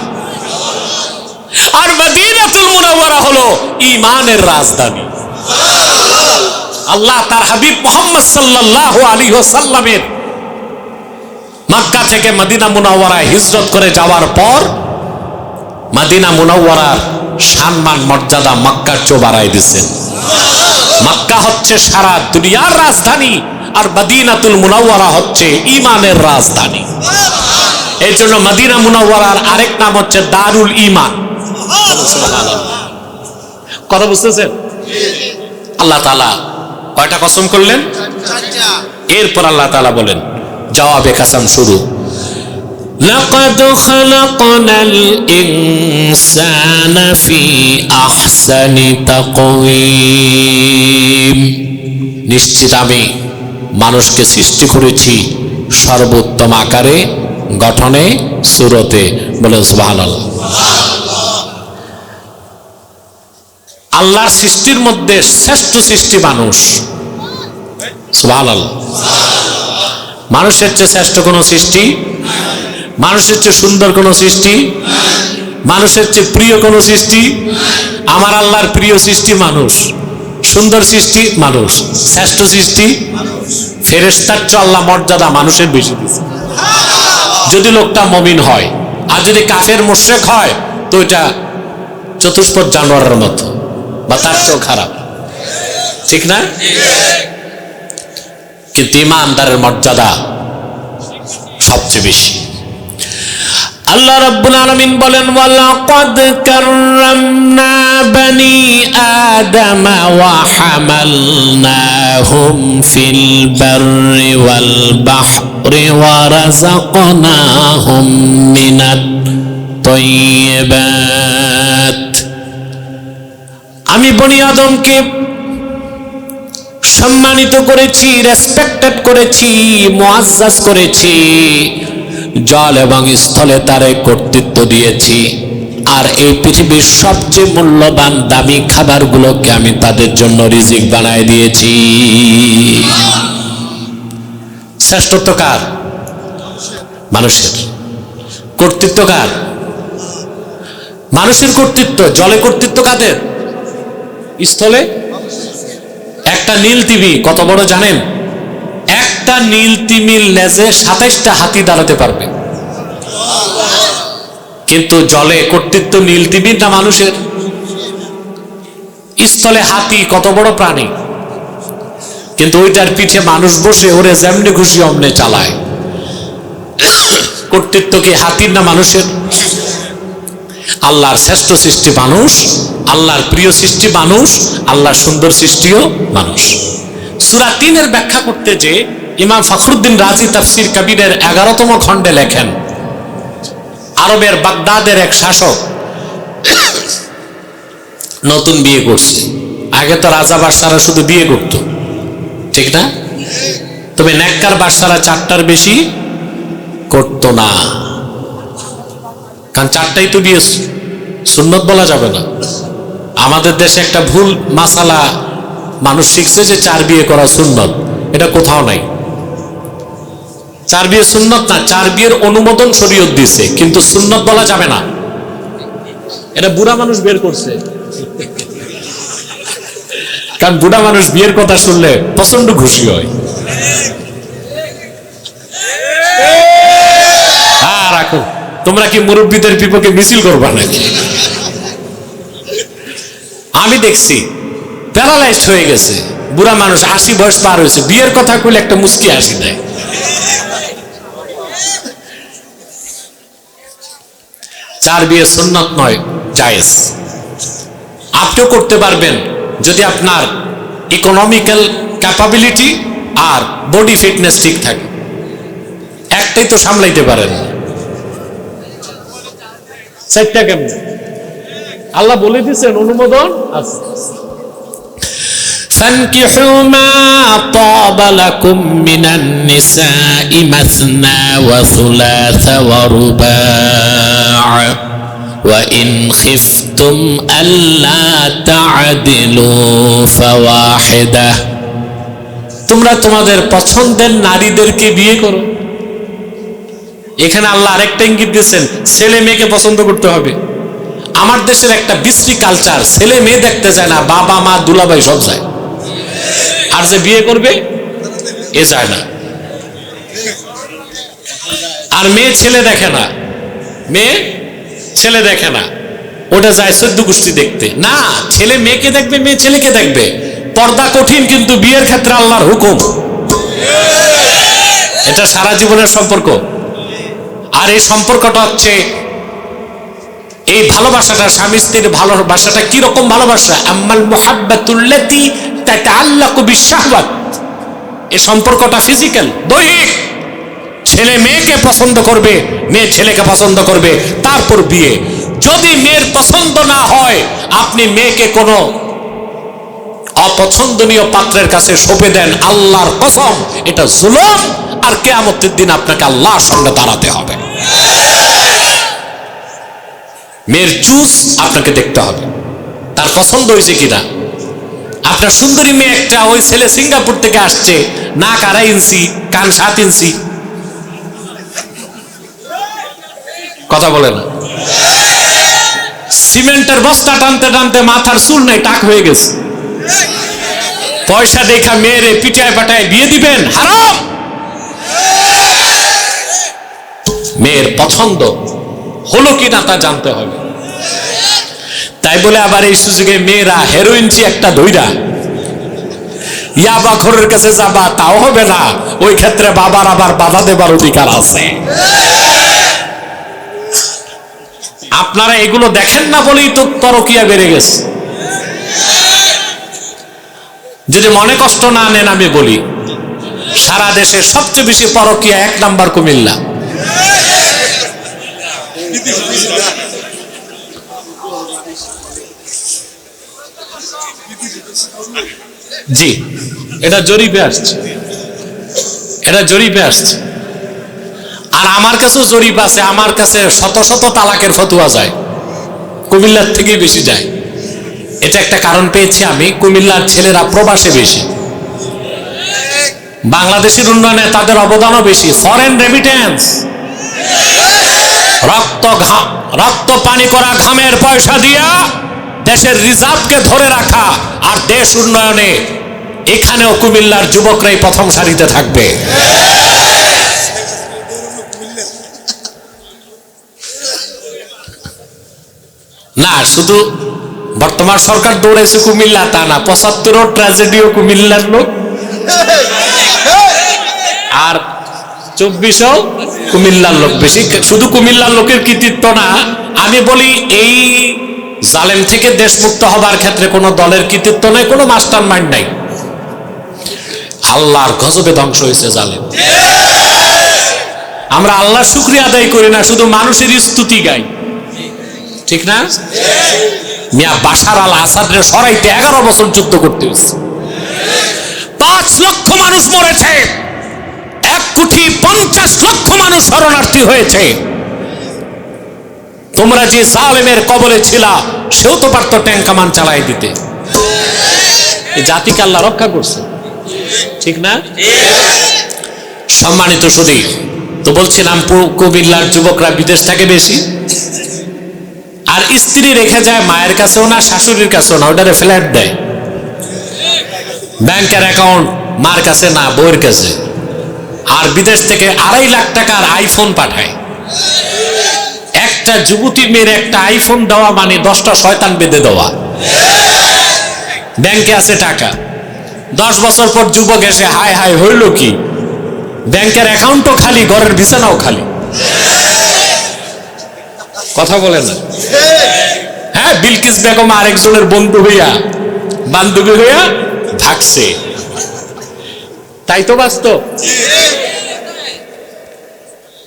A: আর মদিনাতুল মুনাওয়ারা হলো ঈমানের রাজধানী। আল্লাহ তার হাবিব মুহাম্মদ সাল্লাল্লাহু আলাইহি ওয়াসাল্লামের মক্কা থেকে মদিনা মুনাওয়ারায় হিজরত করে যাওয়ার পর মদিনা মুনাওয়ারার সম্মান মর্যাদা মক্কার চেয়ে বাড়াই দিয়েছেন। মক্কা হচ্ছে সারা দুনিয়ার রাজধানী, আর মদিনাতুল মুনাওয়ারা হচ্ছে ঈমানের রাজধানী। এই জন্য মদিনা মুনাওয়ারার আরেক নাম হচ্ছে দারুল ঈমান। সুবহানাল্লাহ। কথা বুঝতেছেন? আল্লাহ তাআলা কয়টা কসম করলেন? এরপর আল্লাহ তাআলা বলেন, জবাবে কাসাম শুরু,
B: لقد خلقنا الإنسان في أحسن تقويم।
A: নিশ্চিত আমি মানুষকে সৃষ্টি করেছি সর্বোত্তম আকারে, গঠনে, সুরতে। বলেন সুবহানাল্লাহ। আল্লাহর সৃষ্টির মধ্যে শ্রেষ্ঠ সৃষ্টি মানুষ। সুবহানাল্লাহ। মানুষের চেয়ে শ্রেষ্ঠ কোন সৃষ্টি, মানুষের চেয়ে সুন্দর কোন সৃষ্টি, মানুষের চেয়ে প্রিয় কোন সৃষ্টি? আমার আল্লাহর প্রিয় সৃষ্টি মানুষ, সুন্দর সৃষ্টি মানুষ, শ্রেষ্ঠ সৃষ্টি ফেরেশতার চেয়ে আল্লাহ মর্যাদা মানুষের বেশি দিয়েছে। যদি লোকটা মুমিন হয়, আর যদি কাফের মুশরিক হয় তো এটা চতুষ্পদ জানোয়ারের মতো বা তার চেয়েও খারাপ, ঠিক না? কিন্তু ইমানদারের মর্যাদা সবচেয়ে বেশি।
B: আল্লাহ রাব্বুল আলামিন বলেন, ওয়ালাকাদ কাররামনা বানি আদম ওয়া হামালনাহুম ফিল বাররি ওয়াল বাহরি ওয়া রাযাকনাহুম মিনাত তাইয়্যিবাত। আমি বনি আদমকে সম্মানিত করেছি, রেসপেক্টেড করেছি, মুআজ্জাজ করেছি, জল এবং স্থলে তারে কর্তৃত্ব দিয়েছি। আর এই পৃথিবীর সবচেয়ে মূল্যবান দামি খাবারগুলোকে আমি তাদের জন্য রিজিক বানায় দিয়েছি।
A: শ্রেষ্ঠত্ব কার? মানুষের। কর্তৃত্ব কার? মানুষের কর্তৃত্ব। জলে কর্তৃত্ব কাদের? স্থলে। একটা নীল তিমি কত বড় জানেন? একটা নীল তিমির লেজে 27টা হাতি দাঁড়াতে পারবে। কিন্তু জলে কর্তৃত্ব নীল তিমির না মানুষের? স্থলে হাতি কত বড় প্রাণী, কিন্তু ওইটার পিঠে মানুষ বসে ওরে যেমনি খুশি অমনে চালায়। কর্তৃত্ব কি হাতির না মানুষের? আল্লাহর শ্রেষ্ঠ সৃষ্টি মানুষ, আল্লাহর প্রিয় সৃষ্টি মানুষ, আল্লাহর সুন্দর সৃষ্টিও মানুষ। সূরা 3-এর ব্যাখ্যা করতে যে ইমাম ফখরুদ্দিন রাজি তাফসির কবিরের 11তম খণ্ডে লেখেন, আরবের বাগদাদের এক শাসক নতুন বিয়ে করছে। আগে তো রাজা বাদশারা শুধু বিয়ে করত, ঠিক না? তবে নেককার বাদশারা 4টার বেশি করত না, কারণ 4টাই তো বিয়ে সুন্নত বলা যাবে না। আমাদের দেশে একটা ভুল মাসালা মানুষ শিখছে যে 4 বিয়ে করা সুন্নত। এটা কোথাও নাই। 4 বিয়ে সুন্নত না, 4 বিয়ের অনুমোদন শরীয়ত দিছে, কিন্তু সুন্নত বলা যাবে না। এটা বুড়া মানুষ বের করছে, কারণ বুড়া মানুষ বিয়ের কথা শুনলে প্রচন্ড খুশি হয়। রাখো, তোমরা কি মুরব্বীদের বিপক্ষে মিছিল করবা নাকি? আমি দেখছি প্যারালাইজড হয়ে গেছে বুড়া মানুষ, 80 বয়স পার হয়েছে, বিয়ের কথা কইলে একটা মুস্কি হাসি দেয়। 4 বিয়ে সুন্নত নয়, জায়েজ। আপনিও করতে পারবেন যদি আপনার ইকোনমিক্যাল ক্যাপাবিলিটি আর বডি ফিটনেস ঠিক থাকে। একটাই তো সামলাইতে পারেন, 4টা কেমন? আল্লাহ বলে দিয়েছেন অনুমোদন আছে।
B: فانكحوا ما طاب لكم من النساء مثنى وثلاث ورباع وإن خفتم ألا تعدلوا فواحدة।
A: তোমরা তোমাদের পছন্দের নারীদেরকে বিয়ে করো। এখানে আল্লাহ আরেকটা ইঙ্গিত দিয়েছেন, ছেলে মেয়েকে পছন্দ করতে হবে। আমার দেশের একটা বিশ্রী কালচার, ছেলে মেয়ে দেখতে যায় না, বাবা মা দুলাভাই সব যায়, আর যে বিয়ে করবে এ যায় না। আর মেয়ে ছেলে দেখে না, মেয়ে ছেলে দেখে না, ওটা যায় 14 গোষ্ঠী দেখতে। না, ছেলে মেয়েকে দেখবে, মেয়ে ছেলেকে দেখবে। পর্দা কঠিন, কিন্তু বিয়ের ক্ষেত্রে আল্লাহর হুকুম। এটা সারা জীবনের সম্পর্ক। আর এই সম্পর্কটা হচ্ছে এই ভালোবাসাটা, স্বামী স্ত্রীর ভালোবাসাটা কিরকম ভালোবাসা? আম্মাল মুহাব্বাতুল্লাতী তাতাআল্লাকু বিশাহওয়াত, এই সম্পর্কটা ফিজিক্যাল, দৈহিক। ছেলে মেয়েকে পছন্দ করবে, মেয়ে ছেলেকে পছন্দ করবে, তারপর বিয়ে। যদি মেয়ের পছন্দ না হয়, আপনি মেয়েকে কোনো অপছন্দনীয় পাত্রের কাছে সঁপে দেন, আল্লাহর কসম এটা জুলুম, আর কিয়ামতের দিন আপনাকে আল্লাহর সামনে দাঁড়াতে হবে। মেয়ের চুজ আপনাকে দেখতে হবে, তার পছন্দ হয়েছে কিনা। আপনার সুন্দরী মেয়ে একটা, ওই ছেলে সিঙ্গাপুর থেকে আসছে, নাক 2.5 ইঞ্চি, কান 7 ইঞ্চি, কথা বলে না, সিমেন্টের বস্তা টানতে টানতে মাথার চুল নাই, টাক হয়ে গেছে। পয়সা দেখা মেয়েরে পিটায় পাটায় বিয়ে দিবেন? হারাম। মেয়ের পছন্দ হলো কিনা তা জানতে হবে। তাই বলে আবার এই সুযোগে মেয়েরা হেরোইনচি একটা ধইরা ইয়াবাখোরের কাছে যাবা, তাও হবে না। ওই ক্ষেত্রে বাবার আবার বাধা দেবার অধিকার আছে। আপনারা এগুলো দেখেন না বলেই তো পরকীয়া বেড়ে গেছে। যদি মনে কষ্ট না নেন, আমি বলি সারা দেশে সবচেয়ে বেশি পরকীয়া 1 নাম্বার কুমিল্লা। জি, এটা জরিপে আসছে, এটা জরিপে আসছে। আর আমার কাছেও জরিপ আছে, আমার কাছে শত শত তালাকের ফতোয়া যায়, কুমিল্লার থেকেই বেশি যায়। এটা একটা কারণ পেয়েছি আমি, কুমিল্লার ছেলেরা প্রবাসে বেশি, বাংলাদেশের উন্নয়নে তাদের অবদানও বেশি। ফরেন রেমিটেন্স, রক্ত পানি করা ঘামের পয়সা দিয়া দেশের রিজার্ভকে ধরে রাখা, আর দেশ উন্নয়নে এখানেও কুমিল্লার যুবকরাই প্রথম সারিতে থাকবে। না, শুধু বর্তমান সরকার দৌড়াইছে কুমিল্লা তা না, 75 ট্র্যাজেডিও কুমিল্লার লোক, আর 24 কুমিল্লার লোক বেশি। শুধু কুমিল্লার লোকের কৃতিত্ব না, আমি বলি এই জালেম থেকে দেশ মুক্ত হবার ক্ষেত্রে কোনো দলের কৃতিত্ব নাই, কোনো মাস্টার মাইন্ড নাই। আল্লাহর গজবে ধ্বংস হয়েছে জালেম। আমরা আল্লাহর শুকরিয়া আদায় করি না, শুধু মানুষের স্তুতি গাই, ঠিক না? মিয়া বাশার আল আসাদের সরাইতে 11 বছর যুদ্ধ করতে হয়েছে, 5 লক্ষ মানুষ মরেছে, 1,50,00,000 মানুষ শরণার্থী হয়েছে। তোমরা যে জালেমের কবলে ছিলা, সেও তো পারতো ট্যাঙ্ক কামান চালাই দিতে। এই জাতিকে আল্লাহ রক্ষা করছে, ঠিক না? সম্মানিত সুধী, তো বলছিলাম কুমিল্লার যুবকরা বিদেশ থাকে বেশি, আর স্ত্রী রেখে যায় মায়ের কাছেও না, শাশুড়ির কাছেও না, ওটারে ফ্ল্যাট দেয়। ব্যাংকের অ্যাকাউন্ট মার কাছে না, বউয়ের কাছে। আর বিদেশ থেকে 2.5 লাখ টাকার আইফোন পাঠায়। একটা যুবতী মেয়ের একটা আইফোন দেওয়া মানে 10টা শয়তান বেঁধে দেওয়া। ব্যাংকে আছে টাকা, 10 বছর পর যুবক এসে হায় হায় হইল কি, ব্যাংকের অ্যাকাউন্টও খালি, ঘরের বিছানাও খালি। কথা বলে না? হ্যাঁ, বিলকিস বেগম আরেকজনের বন্ধু হইয়া, বান্ধবী হইয়া থাকছে, তাই তো বাস্তব।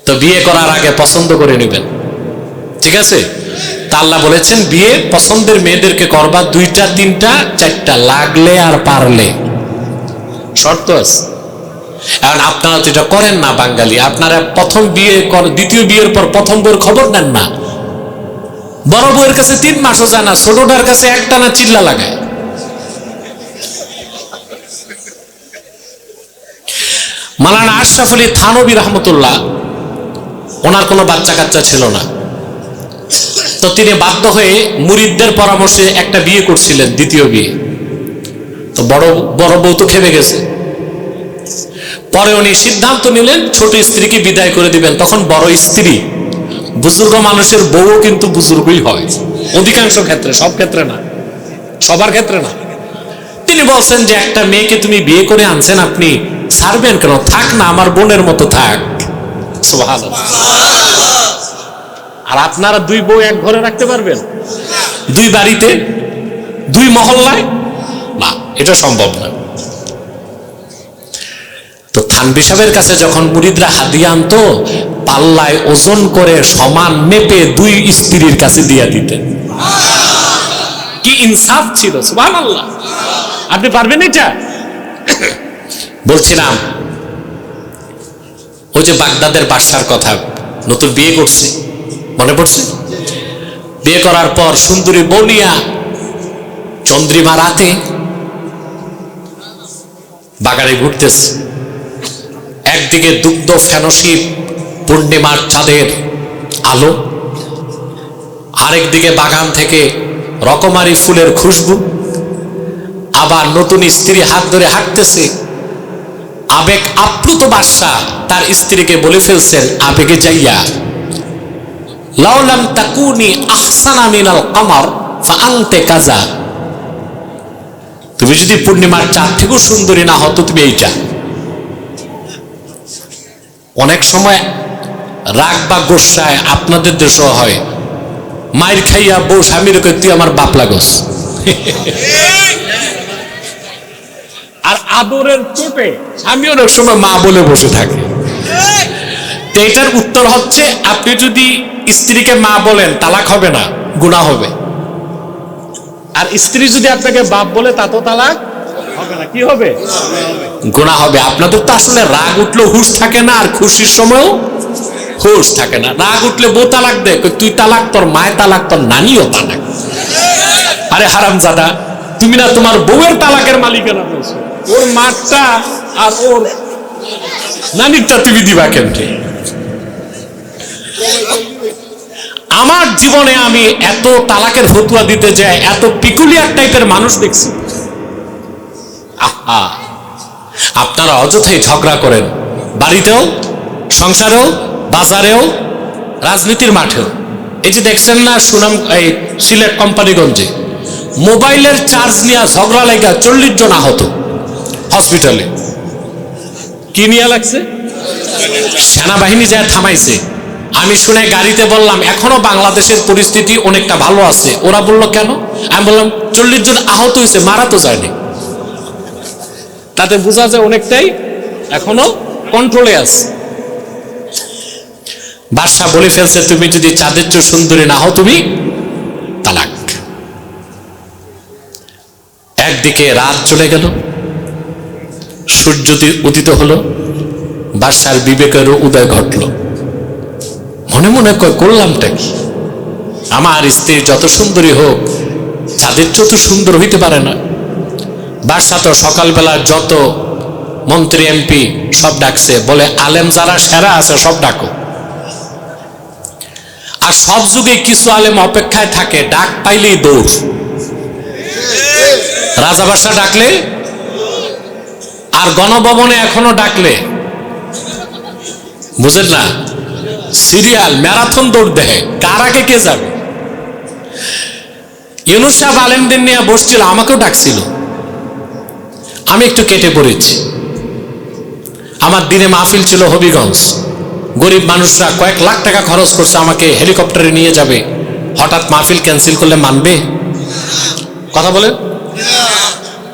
A: তো বিয়ে করার আগে পছন্দ করে নেবেন, ঠিক আছে? তা আল্লাহ বলেছেন বিয়ে পছন্দের মেয়েদেরকে করবা, 2টা 3টা 4টা, লাগলে আর পারলে, শর্ত আছে। এখন আপনারা তো এটা করেন না বাঙালি, আপনারা প্রথম বিয়ে দ্বিতীয় বিয়ের পর প্রথম বউয়ের খবর নেন না। বড় বউয়ের কাছে 3 মাসও যায় না, ছোটটার কাছে একটানা চিল্লা লাগায়। মাওলানা আশরাফ আলী থানভী রহমতুল্লাহ, ওনার কোনো বাচ্চা কাচ্চা ছিল না, তো তিনি বাধ্য হয়ে মুরিদদের পরামর্শে একটা বিয়ে করছিলেন, দ্বিতীয় বিয়ে। তো বড় বউ তো খেপে গেছে, পরে উনি সিদ্ধান্ত নিলেন ছোট স্ত্রীকে বিদায় করে দিবেন। তখন বড় স্ত্রী, বুজুর্গ মানুষের বউও কিন্তু বুজুর্গই হয় অধিকাংশ ক্ষেত্রে, সব ক্ষেত্রে না, সবার ক্ষেত্রে না। তিনি বলছেন যে একটা মেয়েকে তুমি বিয়ে করে আনছেন, আপনি ছাড়বেন কেন? থাক না, আমার বোনের মতো থাক। সুবহানাল্লাহ। আর আপনারা দুই বউ এক ঘরে রাখতে পারবেন? দুই বাড়িতে, দুই মহল্লায়? না, এটা সম্ভব না। তো থানভী সাহেবের কাছে যখন মুরিদরা হাদিয়া আনতো, পাল্লায় ওজন করে সমান মেপে দুই স্ত্রীর কাছে দিয়া দিতেন। কি ইনসাফ ছিল! সুবহানাল্লাহ। আপনি পারবেন এটা? বলছিলাম ওই যে বাগদাদের বাদশার কথা, নতুন বিয়ে করছে, মনে পড়ছে? বিয়ে করার পর সুন্দরী বনিয়া চন্দ্রিমা রাতে বাগানে ঘুরতেছে। একদিকে দুগ্ধ ফেনশি পূর্ণিমার চাঁদের আলো, আরেকদিকে বাগান থেকে রকমারি ফুলের খুশবু। আবার নতুন স্ত্রী হাত ধরে হাঁটতেছে। আবেগ আপ্লুত বাদশা তার স্ত্রীকে বলে ফেলছেন আবেগে যাইয়া, লাউলাম তাকুনি আহসানা মিনাল কমর ফাআনতে কাজা। তুমি যদি পূর্ণিমার চাঁদ থেকেও সুন্দরী না হতো, তুমি এইটা। অনেক সময় রাগ বা গোসায় আপনাদের দেশও হয়, মায়ের খাইয়া বউ স্বামীর কই তুই আমার বাপ লাগস। আর আদরের চোটে স্বামী অনেক সময় মা বলে বসে থাকে। তো এটার উত্তর হচ্ছে, আপনি যদি স্ত্রীকে মা বলেন তালাক হবে না, গুনাহ হবে। আর স্ত্রী যদি আপনাকে বাপ বলে তা তো তালাক হবে না, কি হবে? গুনাহ হবে। আপনাদের তো আসলে রাগ উঠলেও হুঁশ থাকে না, আর খুশির সময়ও হুঁশ থাকে না। রাগ উঠলে বউ তালাক দেয়, তুই তালাক, তোর মায়ের তালাক, তোর নানিও তালাক। আরে হারামজাদা, তুমি না তোমার বউয়ের তালাকের মালিকানা বলছো, ওর মারটা আর ওর নানিরটা তুমি দিবা কেমনে? আমার জীবনে আমি এত তালাকের ফতুয়া দিতে যাই, এত পিকুলিয়ার টাইপের মানুষ দেখছি। আহা, আপনারা অযথাই ঝগড়া করেন, বাড়িতেও, সংসারেও, বাজারেও, রাজনীতির মাঠেও। এই যে দেখছেন না সুনাম, এই সিলেট কোম্পানিগঞ্জে মোবাইলের চার্জ নিয়ে ঝগড়া লাগা 40 জন আহত হসপিটালে। কি নিয়ে লাগছে? সেনাবাহিনী যায় থামাইছে। আমি শুনে গাড়িতে বললাম এখনো বাংলাদেশের পরিস্থিতি অনেকটা ভালো আছে। ওরা বলল কেন? আমি বললাম 40 জন আহত হয়েছে, মারা তো যায়নি। তাতে বোঝা যায় অনেকটাই এখনো কন্ট্রোলে আছে। বাদশা বলে ফেলছে, তুমি যদি চাঁদের চেয়ে সুন্দরী না হও, তুমি তালাক। একদিকে রাত চলে গেল, সূর্য উদিত হলো, বাদশার বিবেকেরও উদয় ঘটল। মনে মনে করলামটা কি, আমার স্ত্রী যত সুন্দরী হোক, চাঁদের চেয়ে তো সুন্দর হইতে পারে না। বাদশা তো সকালবেলা যত মন্ত্রী এমপি সব ডাকছে, বলে আলেম যারা সেরা আছে সব ডাকো। আর সব যুগে কিছু আলেম অপেক্ষায় থাকে, ডাক পাইলেই দৌড়। রাজা বাদশা ডাকলে আর গণভবনে এখনো ডাকলে, বুঝেন না, সিরিয়াল ম্যারাথন দৌড় দেয়, কার আগে কে যাবে। ইউনূস সাহেব আলেমদের নিয়ে বসছিল, আমাকেও ডাকছিল, আমি একটু কেটে পড়েছি। আমার দিনে মাহফিল ছিল হবিগঞ্জ, গরিব মানুষরা কয়েক লাখ টাকা খরচ করছে আমাকে হেলিকপ্টারে নিয়ে যাবে। হঠাৎ মাহফিল ক্যান্সেল করলে মানবে? কথা বলেন।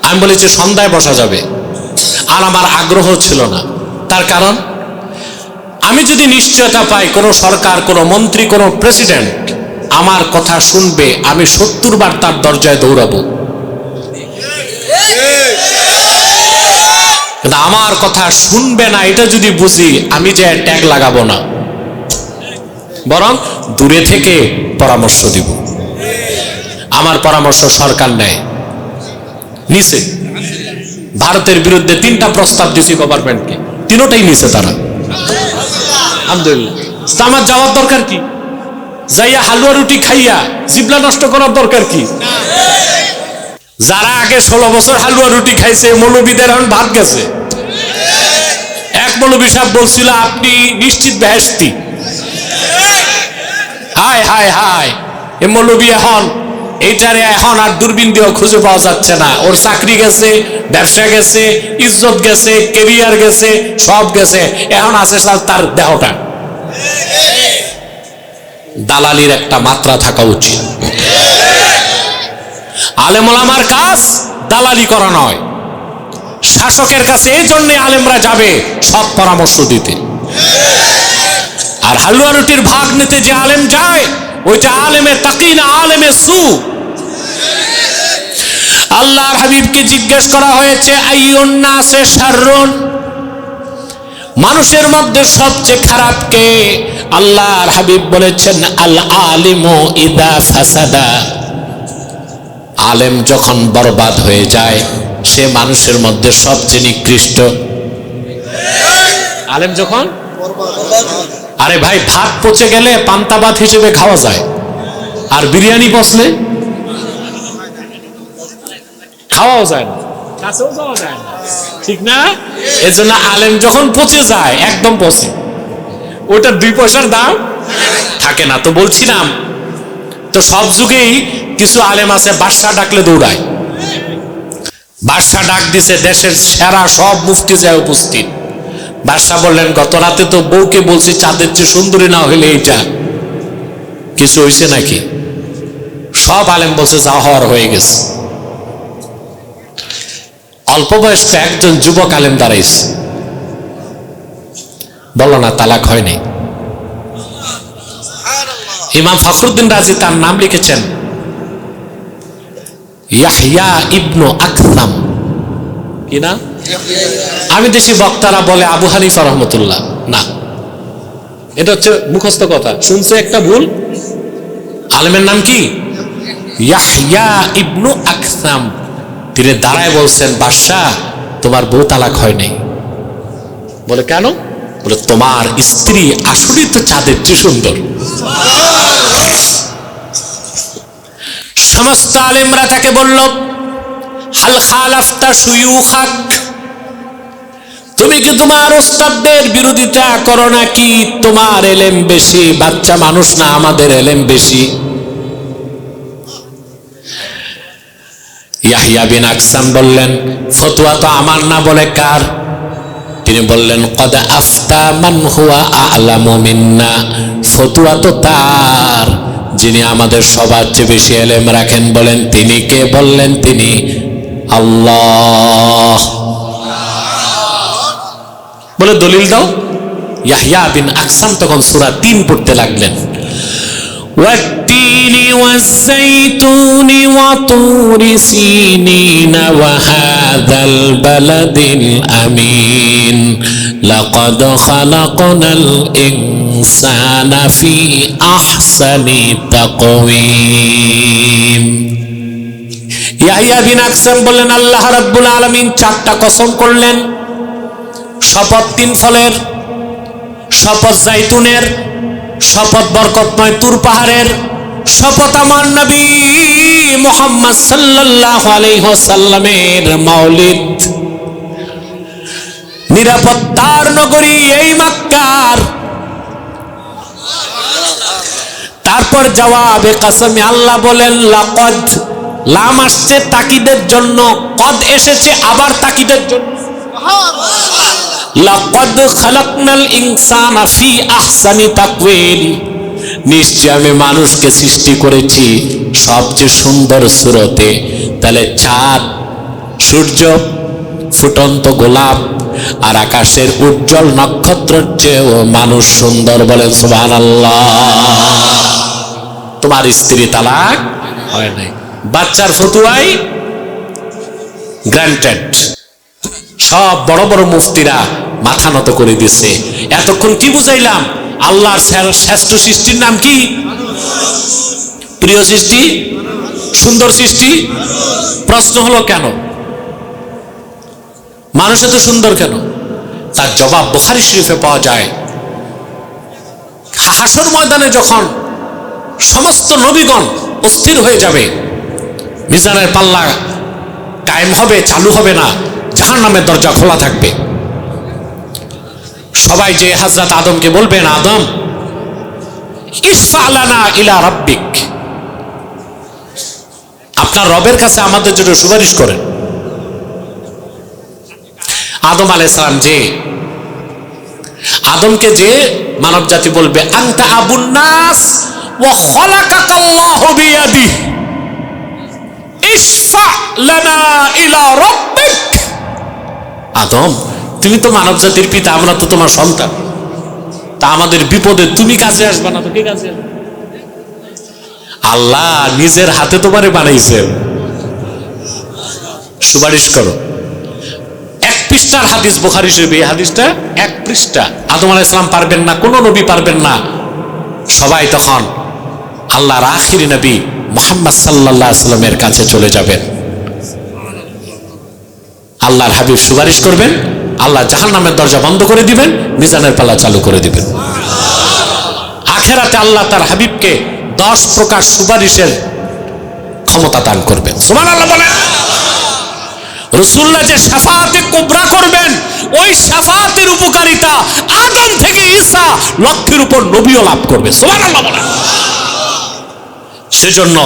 A: আমি বলেছি সন্ধ্যায় বসা যাবে, আর আমার আগ্রহ ছিল না। তার কারণ, আমি যদি নিশ্চয়তা পাই কোনো সরকার, কোনো মন্ত্রী, কোনো প্রেসিডেন্ট আমার কথা শুনবে, আমি 70 বার তার দরজায় দৌড়াবো। কিন্তু আমার কথা শুনবে না এটা যদি বুঝি, আমি যে ট্যাগ লাগাবো না, বরং দূরে থেকে পরামর্শ দিব। আমার পরামর্শ সরকার নেয়, নিছে। ভারতের বিরুদ্ধে 3টা প্রস্তাব দিয়েছি গভর্নমেন্টকে, 3টাই নিছে তারা, আলহামদুলিল্লাহ। আমার যাওয়ার দরকার কি? যাইয়া হালুয়া রুটি খাইয়া জিবলা নষ্ট করার দরকার কি? যারা আগে 16 বছর হালুয়া রুটি খাইছে, মৌলবীদের এখন ভাত গেছে। এক মৌলবী সাহেব বলছিল, আপনি নিশ্চিত বেহেশতি। হায় হায় হায়, এ মৌলবী এখন এইটারে এখন আর দূরবীন দিয়েও খুঁজে পাওয়া যাচ্ছে না। ওর চাকরি গেছে, ব্যবসা গেছে, ইজ্জত গেছে, কেরিয়ার গেছে, সব গেছে। এখন আছে তার দেহটা। দালালির একটা মাত্রা থাকা উচিত। আলেম ওলামার কাজ দালালি করা নয়। শাসকের কাছে এই জন্য আলেমরা যাবে সৎ পরামর্শ দিতে। আর হালুয়া রুটির ভাগ নিতে যে আলেম যায়, ওইটা আলেমে তাকি না, আলেমে সু। আল্লাহর হাবিবকে জিজ্ঞেস করা হয়েছে, আইয়ুন নাসে শাররুন, মানুষের মধ্যে সবচেয়ে খারাপ কে? আল্লাহর হাবিব বলেছেন, আল আলিমু ইদা ফাসাদা, আলেম যখন বরবাদ হয়ে যায় সে মানুষের মধ্যে সবচেয়ে নিকৃষ্ট। আলেম যখন, আরে ভাই, ভাত পচে গেলে পান্তা ভাত হিসেবে খাওয়া যায়, আর বিরিয়ানি পচলে খাওয়াও যায় না, কাছেও যাওয়া যায় না, ঠিক না? এজন্য আলেম যখন পচে যায়, একদম পচে, ওটার 2 পয়সার দাম থাকে না। তো বলছিলাম, তো সব যুগেই কিছু আলেম আছে বাদশা ডাকলে দৌড়ায়। বাদশা ডাক দিছে, দেশের সেরা সব মুফতি যায় উপস্থিত। বাদশা বললেন, গত রাতে তো বউকে বলছি চাঁদের চেয়ে সুন্দরী না হইলে এইটা, কিছু হয়েছে নাকি? সব আলেম বলছে যা হওয়ার হয়ে গেছে। অল্প বয়স্ক একজন যুবক আলেম দাঁড়াইছে, বলল না তালাক হয়নি। ইমাম ফখরুদ্দিন রাজি তার নাম লিখেছেন ইয়াহইয়া ইবনু আকসাম। কি না? আমি দেশি বক্তারা বলে আবু হানিফা রহমতুল্লাহ, না, এটা হচ্ছে মুখস্থ কথা, শুনছে একটা ভুল। আলেমের নাম কি? ইয়াহইয়া ইবনু আকসাম। তিনি দাঁড়ায় বলছেন, বাদশা তোমার বউ তালাক হয় নাই। বলে কেন? বলে তোমার স্ত্রী আসলেই তো চাঁদের চেয়ে সুন্দর। সমস্ত আলেমরা তাকে বলল, হাল খালাফতা শুয়ুখাক, তুমি কি তোমার ওস্তাদদের বিরোধিতা করো নাকি? তোমার এলেম বেশি, বাচ্চা মানুষ না, আমাদের এলেম বেশি। ইয়াহইয়া বিন আকসাম বললেন, ফতোয়া তো আমার না, বলে কার? তিনি বললেন, কদ আফতা মান হুয়া আ'লামু মিন্না, ফতোয়া তো তার যিনি আমাদের সবার চেয়ে বেশি এলেম রাখেন। বলেন তিনি কে? বললেন তিনি আল্লাহ। বলে দলিল দাও। ইয়াহইয়া বিন আকসাম তখন সূরা 3 পড়তে লাগলেন, والتين والزيتون وطور سينين وهذا البلد الأمين لقد خلقنا الإنسان في أحسن تقويم। ইয়াহইয়া বিন আকসাম বললেন, আল্লাহ রাব্বুল আলামিন 4টা কসম করলেন, শপথ 3 ফলের, শপথ জাইতুনের, শপথ বরকতময় তুর পাহাড়ের, শপথ আমার নবী মুহাম্মদ সাল্লাল্লাহু আলাইহি ওয়াসাল্লামের মাওলিদ, নিরাপত্তার নগরী এই মক্কার। তারপর জবাবে কসমে আল্লাহ বলেন, লাকদ, লাম আসছে তাকিদের জন্য, কদ এসেছে আবার তাকিদের জন্য। লাকদ খালাকনাল ইনসানা ফি আহসানি তাকওয়িম, নিশ্চয় আমি মানুষকে সৃষ্টি করেছি সবচেয়ে সুন্দর সুরতে। তাহলে চাঁদ, সূর্য, ফুটন্ত গোলাপ আর আকাশের উজ্জ্বল নক্ষত্রের চেয়েও মানুষ সুন্দর। বলেন সুবহানাল্লাহ। তোমার স্ত্রী তালাক হয় নাই, বাচ্চার ফতুয়াই গ্রান্টেড। সব বড় বড় মুফতিরা মাথা নত করে দিছে। এতক্ষণ কি বুঝাইলাম? আল্লাহর শ্রেষ্ঠ সৃষ্টির নাম কি? প্রিয় সৃষ্টি, সুন্দর সৃষ্টি। প্রশ্ন হলো কেন মানুষ এত সুন্দর কেন? তার জবাব বুখারী শরীফে পাওয়া যায়। হাসর ময়দানে যখন সমস্ত নবীগণ অস্থির হয়ে যাবে, মিজানের পাল্লা কায়েম হবে, চালু হবে না, জাহান্নামের দরজা খোলা থাকবে। সবাই যে হযরত আদমকে বলবেন, আদম ইশফা লানা ইলা রাব্বিক, আপনার রবের কাছে আমাদের জন্য সুপারিশ করেন। আদম আলাইহিস সালাম যে আদমকে যে মানব জাতি বলবে, আনতা আবুন নাস
B: ওয়া খালাকাকাল্লাহু বিয়াদিহি ইশফা লানা ইলা রাব্বিক। আদম, তুমি তো মানব জাতির পিতা, আমরা তো তোমার সন্তান, তা আমাদের বিপদে তুমি কাজে আসবে না তো কে কাজে আসবে? আল্লাহ নিজের হাতে তোমারে বানাইছেন, সুপারিশ করো। 1 পৃষ্ঠার হাদিস বুখারী শরীফ, এই হাদিসটা 1 পৃষ্ঠা। আদম আলাইহিস সালাম পারবেন না, কোন নবী পারবেন না। সবাই তখন আল্লাহর আখিরি নবী মুহাম্মদ সাল্লাল্লাহু আলাইহি সাল্লামের কাছে চলে যাবেন। আল্লাহর হাবিব সুপারিশ করবেন, আল্লাহ জাহান্নামের দরজা বন্ধ করে দিবেন, মিজানের পাল্লা চালু করে দিবেন। আখিরাতে আল্লাহ তার হাবিবকে 10 প্রকার সুপারিশের ক্ষমতা দান করবেন। সুবহানাল্লাহ বলেন। রাসূলুল্লাহ যে শাফাআতে কুবরা করবেন, ওই শাফাআতের উপকারিতা আদম থেকে ঈসা লক্ষের উপর নবীও লাভ করবে। সুবহানাল্লাহ বলেন। সেজন্য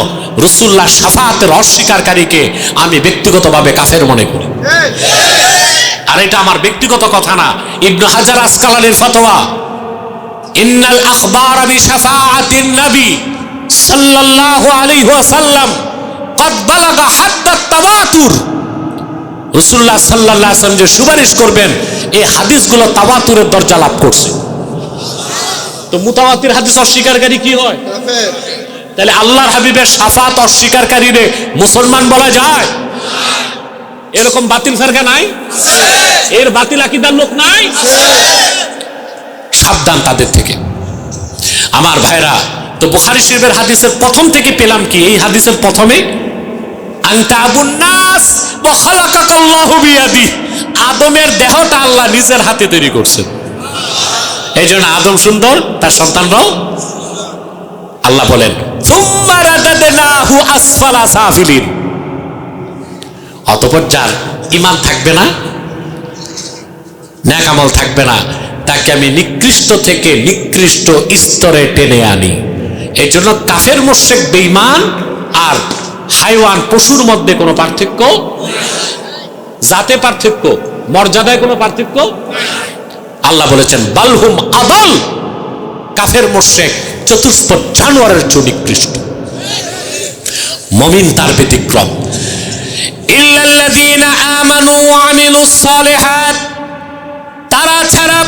B: রাসূলুল্লাহ শাফাআতের অস্বীকারীকে আমি ব্যক্তিগতভাবে কাফের মনে করি। আর এটা আমার ব্যক্তিগত কথা না, ইবনে হাজার আসকালানির ফতোয়া। ইন্নাল আখবারা বিশাফাআতিন নবী সাল্লাল্লাহু আলাইহি ওয়াসাল্লাম قد بلغ حد التواتر। রাসূলুল্লাহ সাল্লাল্লাহু আলাইহি ওয়াসাল্লাম যে সুপারিশ করবেন, এই হাদিসগুলো তাওয়াতুরের দরজা লাভ করছে। তো মুতাওয়াতির হাদিস অস্বীকারী কি হয়? তাহলে আল্লাহর হাবিবের শাফাত অস্বীকারীরে মুসলমান বলা যায়? এরকম বাতিল ফেরকা নাই? এর বাতিল আকীদার লোক নাই? সাবধান তাদের থেকে। আমার ভাইরা, তো বুখারী শরীফের হাদিসের প্রথম থেকে পেলাম কি? এই হাদিসের প্রথমে আনতা আবুন নাস ওয়া খালাকাকাল্লাহু বিয়াদিহি, আদমের দেহটা আল্লাহ নিজের হাতে তৈরি করছেন। এই জন্য আদম সুন্দর, তার সন্তানরাও। আল্লাহ বলেন সুম্মা রাদাদনাহু আসফালা সাফিলিন। অতঃপর যার ঈমান থাকবে না, নেক আমল থাকবে না, তাকে আমি নিকৃষ্ট থেকে নিকৃষ্ট স্তরে টেনে আনি। এই জন্য কাফের মুশরিক বেঈমান আর হাইওয়ান পশুর মধ্যে কোনো পার্থক্য, জাতে পার্থক্য, মর্যাদায় কোনো পার্থক্য। আল্লাহ বলেছেন বালহুম আদাল, কাফের মুশরিক চতুষ্পদ জানোয়ারের চেয়ে নিকৃষ্ট। মুমিন তার ব্যতিক্রম। ইল্লাল্লাযীনা আমানু ওয়া আমিলুস সালিহাত, তারা ছাড়া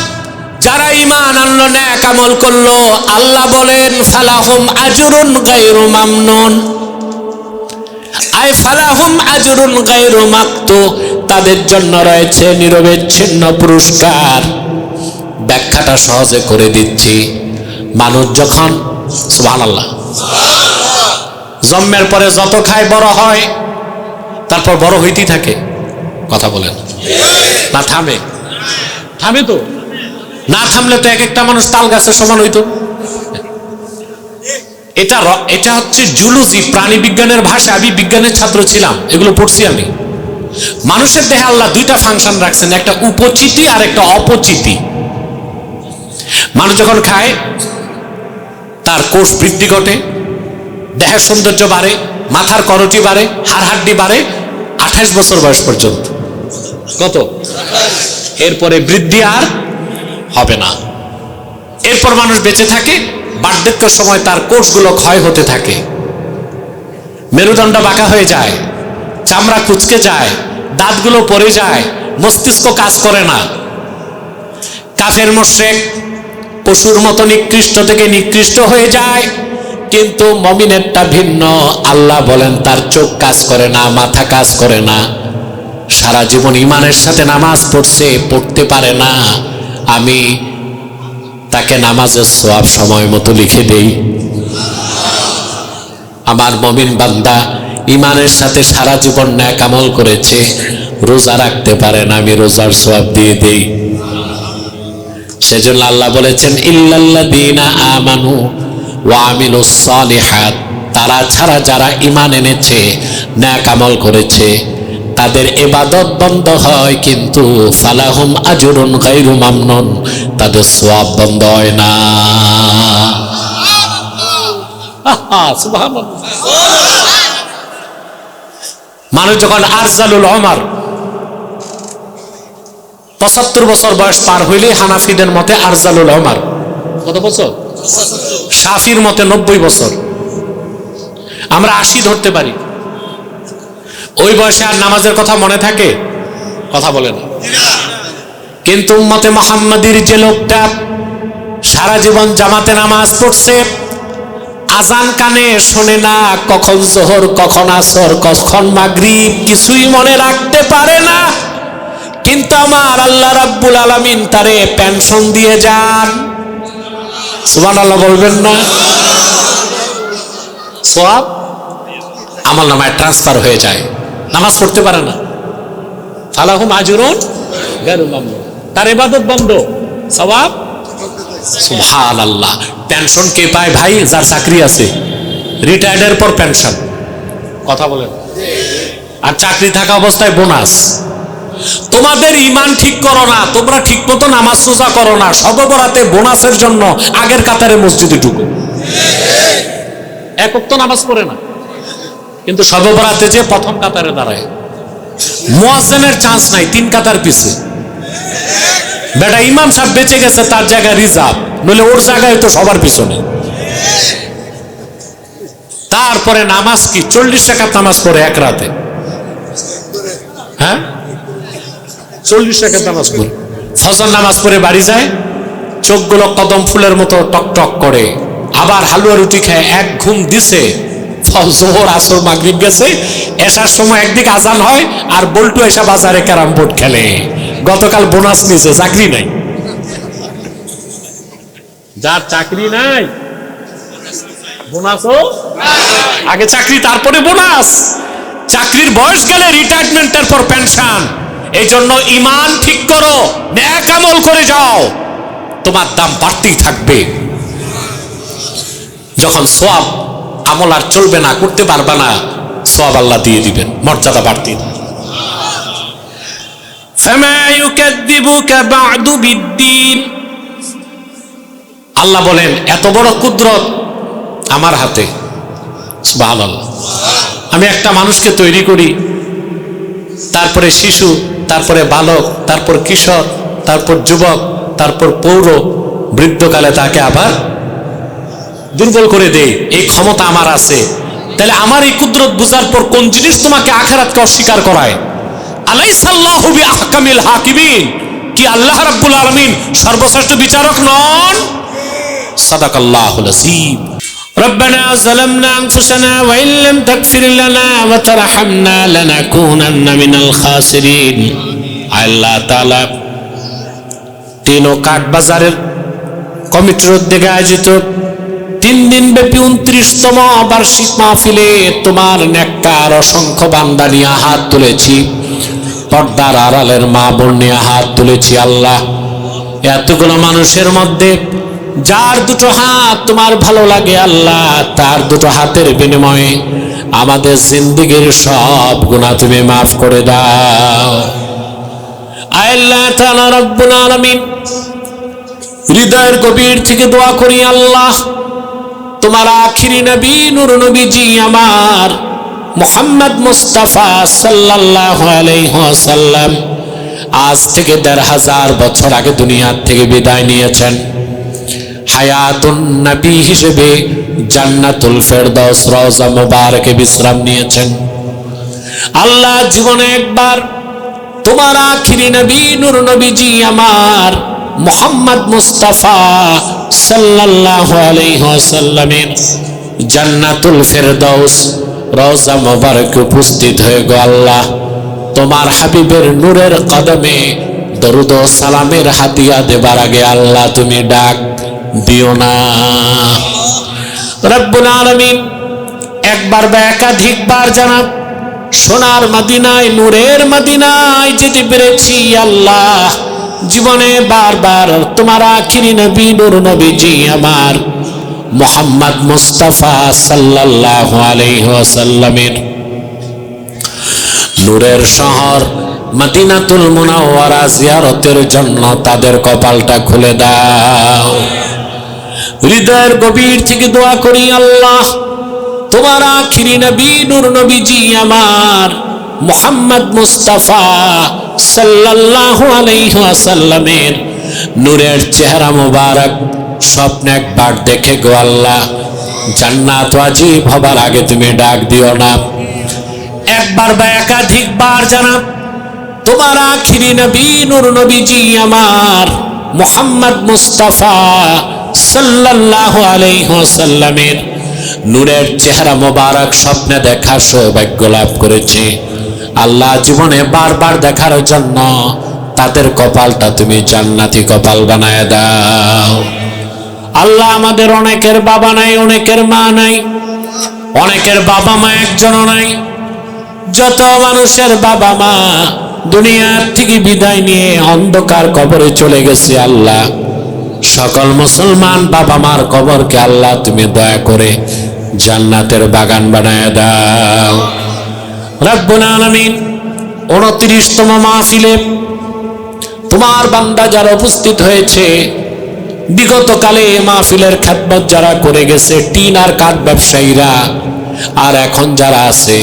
B: যারা ঈমান আনলো, নেক আমল করলো, আল্লাহ বলেন ফালাহুম আজরুন গায়রু মামনুন, আই ফালাহুম আজরুন গায়রু মাকতু, তাদের জন্য রয়েছে নিরবচ্ছিন্ন পুরস্কার। ব্যাখ্যাটা সহজে করে দিচ্ছি। মানুষ যখন, সুবহানাল্লাহ, জন্মের পরে যত খায় বড় হয়, তারপর বড় হইতেই থাকে। কথা বলেন না? থামে? থামে তো না, থামলে তো এক একটা মানুষ তাল গাছের সমান হইতো। এটা হচ্ছে জুলজি, প্রাণী বিজ্ঞানের ভাষা। আমি বিজ্ঞানের ছাত্র ছিলাম, এগুলো পড়ছি আমি। মানুষের দেহে আল্লাহ 2টা ফাংশন রাখছেন, একটা উপচিতি আর একটা অপচিতি। মানুষ যখন খায় তার কোষ বৃদ্ধি ঘটে, দেহের সৌন্দর্য বাড়ে, মাথার করটি বাড়ে, হাড় হাড্ডি বাড়ে 28 বছর বয়স পর্যন্ত। কত? এরপরে বৃদ্ধি আর হবে না। এরপর মানুষ বেঁচে থাকে, বার্ধক্যের সময় তার কোষগুলো ক্ষয় হতে থাকে, মেরুদণ্ড বাঁকা হয়ে যায়, চামড়া কুঁচকে যায়, দাঁতগুলো পড়ে যায়, মস্তিষ্ক কাজ করে না। কাফের মুশরিক পশুর মতো নিকৃষ্ট থেকে নিকৃষ্ট হয়ে যায়, কিন্তু মুমিনেরটা ভিন্ন। আল্লাহ বলেন তার চোখ কাজ করে না, মাথা কাজ করে না, সারা জীবন ঈমানের সাথে নামাজ পড়ছে, পড়তে পারে না, আমি তাকে নামাজের সওয়াব সময় মতো লিখে দেই। আমার মুমিন বান্দা ঈমানের সাথে সারা জীবন নেক আমল করেছে, রোজা রাখতে পারে না, আমি রোজার সওয়াব দিয়ে দেই। সেজন্য আল্লাহ বলেছেন ইল্লাল্লাযীনা আমানু ওয়া আমিলুস সালিহাত, তারা ছাড়া যারা ঈমান এনেছে, নেক আমল করেছে, তাদের ইবাদত বন্ধ হয়, কিন্তু ফালাহুম আজরুন গায়রু মামনুন, তাদের সওয়াব বন্ধ হয় না। সুবহানাল্লাহ। মানুষ যখন আরজালুল উমর 75 বছর বয়স পার হইলে হানাফিদের মতে আরজালুল উমর কত বছর?
A: শাফির মতে 90 বছর, আমরা 80 ধরতে পারি। ওই বয়সে আর নামাজের কথা মনে থাকে? কথা বলে না। কিন্তু উম্মতে মুহাম্মাদির যে লোকটা সারা জীবন জামাতে নামাজ পড়ছে, আজান কানে শোনে না, কখন জোহর, কখন আসর, কখন মাগরিব, কিছুই মনে রাখতে পারে না, কিন্তু আমার আল্লাহ রাব্বুল আলামিন তারে পেনশন দিয়ে যান। সুবহানাল্লাহ বলবেন না? সওয়াব আমল নামায় ট্রান্সফার হয়ে যায়। নামাজ পড়তে পারে না, ফালাহুম আজরুন গায়রু মামনুন, তার ইবাদত বন্ধ, সওয়াব। সুবহানাল্লাহ। পেনশন কে পায় ভাই? যার চাকরি আছে, রিটায়ার্ডের পর পেনশন। কথা বলেন। আর চাকরি থাকা অবস্থায় বোনাস। তোমাদের ঈমান ঠিক করো না, তোমরা ঠিক মতো নামাজ রোজা করো না, শবে বরাতে বোনাসের জন্য আগের কাতারে মসজিদে ঢুকো, এক ওয়াক্ত নামাজ পড়ে না, কিন্তু শবে বরাতে যে প্রথম কাতারে দাঁড়ায়। মুয়াজ্জিনের চান্স নাই, 3 কাতার পিছে। বেটা ইমাম সাহেব বেঁচে গেছে, তার জায়গায় রিজার্ভ, নইলে ওর জায়গায় তো সবার পিছনে। তারপরে নামাজ কি 40 রাকাত নামাজ পড়ে এক রাতে। হ্যাঁ, 40 রাকাত নামাজ পড়ে ফজর নামাজ পড়ে বাড়ি যায়, চোখগুলো কদম ফুলের মতো টকটক করে, আবার হালুয়া রুটি খায়, এক ঘুম দিছে, জোহর আসর মাগরিব গেছে, এসার সময় একদিকে আজান হয়, আর বল্টু এসা বাজারে ক্যারাম বোর্ড খেলে। গতকাল বোনাস নিয়েছে, চাকরি নাই। যার চাকরি নাই বোনাসও আগে চাকরি, তারপরে বোনাস। চাকরির বয়স গেলে রিটায়ারমেন্টের পর পেনশন। এই জন্য ঈমান ঠিক করো, নেক আমল করে যাও, তোমার দাম বাড়তেই থাকবে। যখন সওয়াব আমল আর চলবে না, করতে পারবে না, সওয়াব আল্লাহ দিয়ে দিবেন, মর্যাদা বাড়তেই থাকবে। ফামা ইউকাযযিবুকা বা'দু বিদ্দীন। আল্লাহ বলেন এত বড় কুদরত আমার হাতে। সুবহানাল্লাহ। আমি একটা মানুষকে তৈরি করি, তারপরে শিশু, তারপরে বালক, তারপর কিশোর, তারপর যুবক, তারপর পৌর, বৃদ্ধকালে তাকে আবার দুর্বল করে দেই। এই ক্ষমতা আমার আছে। তাহলে আমার এই কুদরত বুঝার পর কোন জিনিস তোমাকে আখিরাতকে অস্বীকার করায়? আলাইসাল্লাহু বিআহকামিল হাকিমিন। কি আল্লাহ রাব্বুল আলামিন সর্বশ্রেষ্ঠ বিচারক নন? সাদাকাল্লাহুল আযীম। ربنا ظلمنا أنفسنا وإن لم تغفر لنا وترحمنا لنكونن من الخاسرين। আল্লাহ তাআলা তিনো কাঠ বাজারের কমিটির উদ্যোগে আয়োজিত 3 দিন ব্যাপী 29তম বার্ষিক মাহফিলে তোমার নেককার অসংখ্য বান্দা নিয়ে হাত তুলেছি, পর্দার আড়ালের মা বোন নিয়ে হাত তুলেছি। আল্লাহ, এতগুলো মানুষের মধ্যে যার দুটো হাত তোমার ভালো লাগে আল্লাহ, তার দুটো হাতের বিনিময়ে আমাদের জিন্দেগীর সব গুনাহ তুমি মাফ করে দাও। আল্লাহ তাআলা রব্বুল আলামিন, হৃদয়ের গভীর থেকে দোয়া করি আল্লাহ, তোমার আখিরি নবী নূর নবীজি আমার মুহাম্মদ মুস্তাফা সাল্লাল্লাহু আলাইহি ওয়াসাল্লাম আজ থেকে ১৫০০ বছর আগে দুনিয়া থেকে বিদায় নিয়েছেন। হায়াতুন নবী হিসেবে জান্নাতুল ফেরদাউস রওজা মুবারকে বিশ্রাম নিয়েছেন। আল্লাহ, জীবনে একবার তোমার আখিরি নবী নূর নবীজি আমার মুহাম্মদ মুস্তাফা সাল্লাল্লাহু আলাইহি ওয়াসাল্লামের জান্নাতুল ফেরদাউস রওজা মুবারকে উপস্থিত হয়ে গো আল্লাহ, তোমার হাবিবের নূরের কদমে দরুদ ও সালামের হাদিয়া দেবার আগে আল্লাহ তুমি ডাক দিও না। রব্বুল আলামিন, একবার বা একাধিকবার জানা সোনার মদিনায়, নূরের মদিনায় যেতে পেরেছি আল্লাহ, জীবনে বারবার তোমার আখিরি নবী নূর নবীজি আমার মুহাম্মদ মুস্তাফা সাল্লাল্লাহু আলাইহি ওয়াসাল্লামের নূরের শহর মদিনাতুল মুনাওয়ারা জিয়ারতের জন্য তাদের কপালটা খুলে দাও। হৃদয়ের গভীর থেকে দোয়া করি আল্লাহ, তোমার আখিরি নবী নূর নবীজি আমার মুহাম্মদ মুস্তাফা সাল্লাল্লাহু আলাইহি ওয়াসাল্লামের নূরের চেহারা মোবারক
B: স্বপ্নে একবার দেখে গো আল্লাহ, জান্নাত ওয়াজিব হবার আগে তুমি ডাক দিও না। একবার বা একাধিকবার জানাব তোমার আখিরি নবী নূর নবীজি আমার মুহাম্মদ মুস্তাফা সাল্লাল্লাহু আলাইহি ওয়াসাল্লামের নূরের চেহারা মোবারক স্বপ্নে দেখার সৌভাগ্য লাভ করেছি। আল্লাহ জীবনে বারবার দেখার জন্য তাদের কপালটা তুমি জান্নাতি কপাল বানায় দাও। আল্লাহ আমাদের অনেকের বাবা নাই, অনেকের মা নাই, অনেকের বাবা মা একজনও নাই। যত মানুষের বাবা মা দুনিয়ার থেকে বিদায় নিয়ে অন্ধকার কবরে চলে গেছে, আল্লাহ সকল মুসলমান বাবা মার কবরকে আল্লাহ তুমি দয়া করে জান্নাতের বাগান বানায় দাও। রব্বুল আলামিন 29তম মাহফিলে তোমার বান্দা যারা উপস্থিত হয়েছে, বিগত কালে মাহফিলের খেদমত যারা করে গেছে, টিন আর কাঠ ব্যবসায়ীরা, আর এখন যারা আছে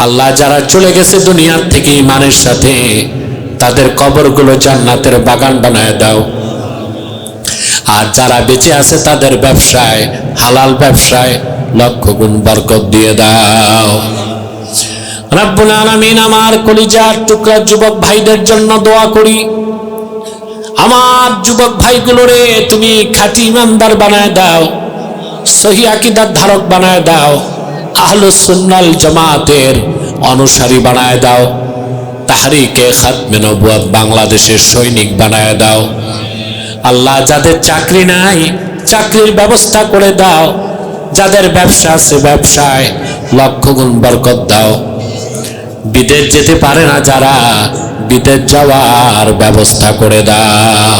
B: আল্লাহ যারা চলে গেছে দুনিয়ার থেকে ইমানের সাথে, তাদের কবরগুলো জান্নাতের বাগান বানায় দাও। আর যারা বেঁচে আছে তাদের ব্যবসায়, হালাল ব্যবসায় লক্ষ গুণ বরকত দিয়ে দাও। রব্বুল আলামিন আমার কলিজার টুকরা যুবক ভাইদের জন্য দোয়া করি। আমার যুবক ভাইগুলোরে তুমি খাঁটি ইমানদার বানায় দাও, সহি আকীদার ধারক বানায় দাও, আহলুস সুন্নাল জামাতের অনুসারী বানায় দাও, তাহরিকে খাতমে নবুয়ত বাংলাদেশের সৈনিক বানায় দাও। আল্লাহ যাদের চাকরি নাই চাকরির ব্যবস্থা করে দাও, যাদের ব্যবসা আছে ব্যবসায় লক্ষ গুণ বরকত দাও। বিদেশ যেতে পারে না যারা, বিদেশ যাওয়ার ব্যবস্থা করে দাও।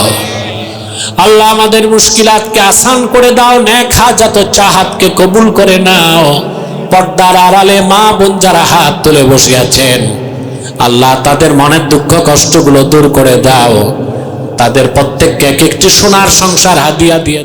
B: আল্লাহ আমাদের মুশকিলাতকে আসান করে দাও, নেক হাজাত ও চাহাতকে কবুল করে নাও। পর্দার আড়ালে মা বোন যারা হাত তুলে বসে আছেন, আল্লাহ তাদের মনের দুঃখ কষ্টগুলো দূর করে দাও। তাদের প্রত্যেককে এক একটি সোনার সংসার হাদিয়া দিয়ে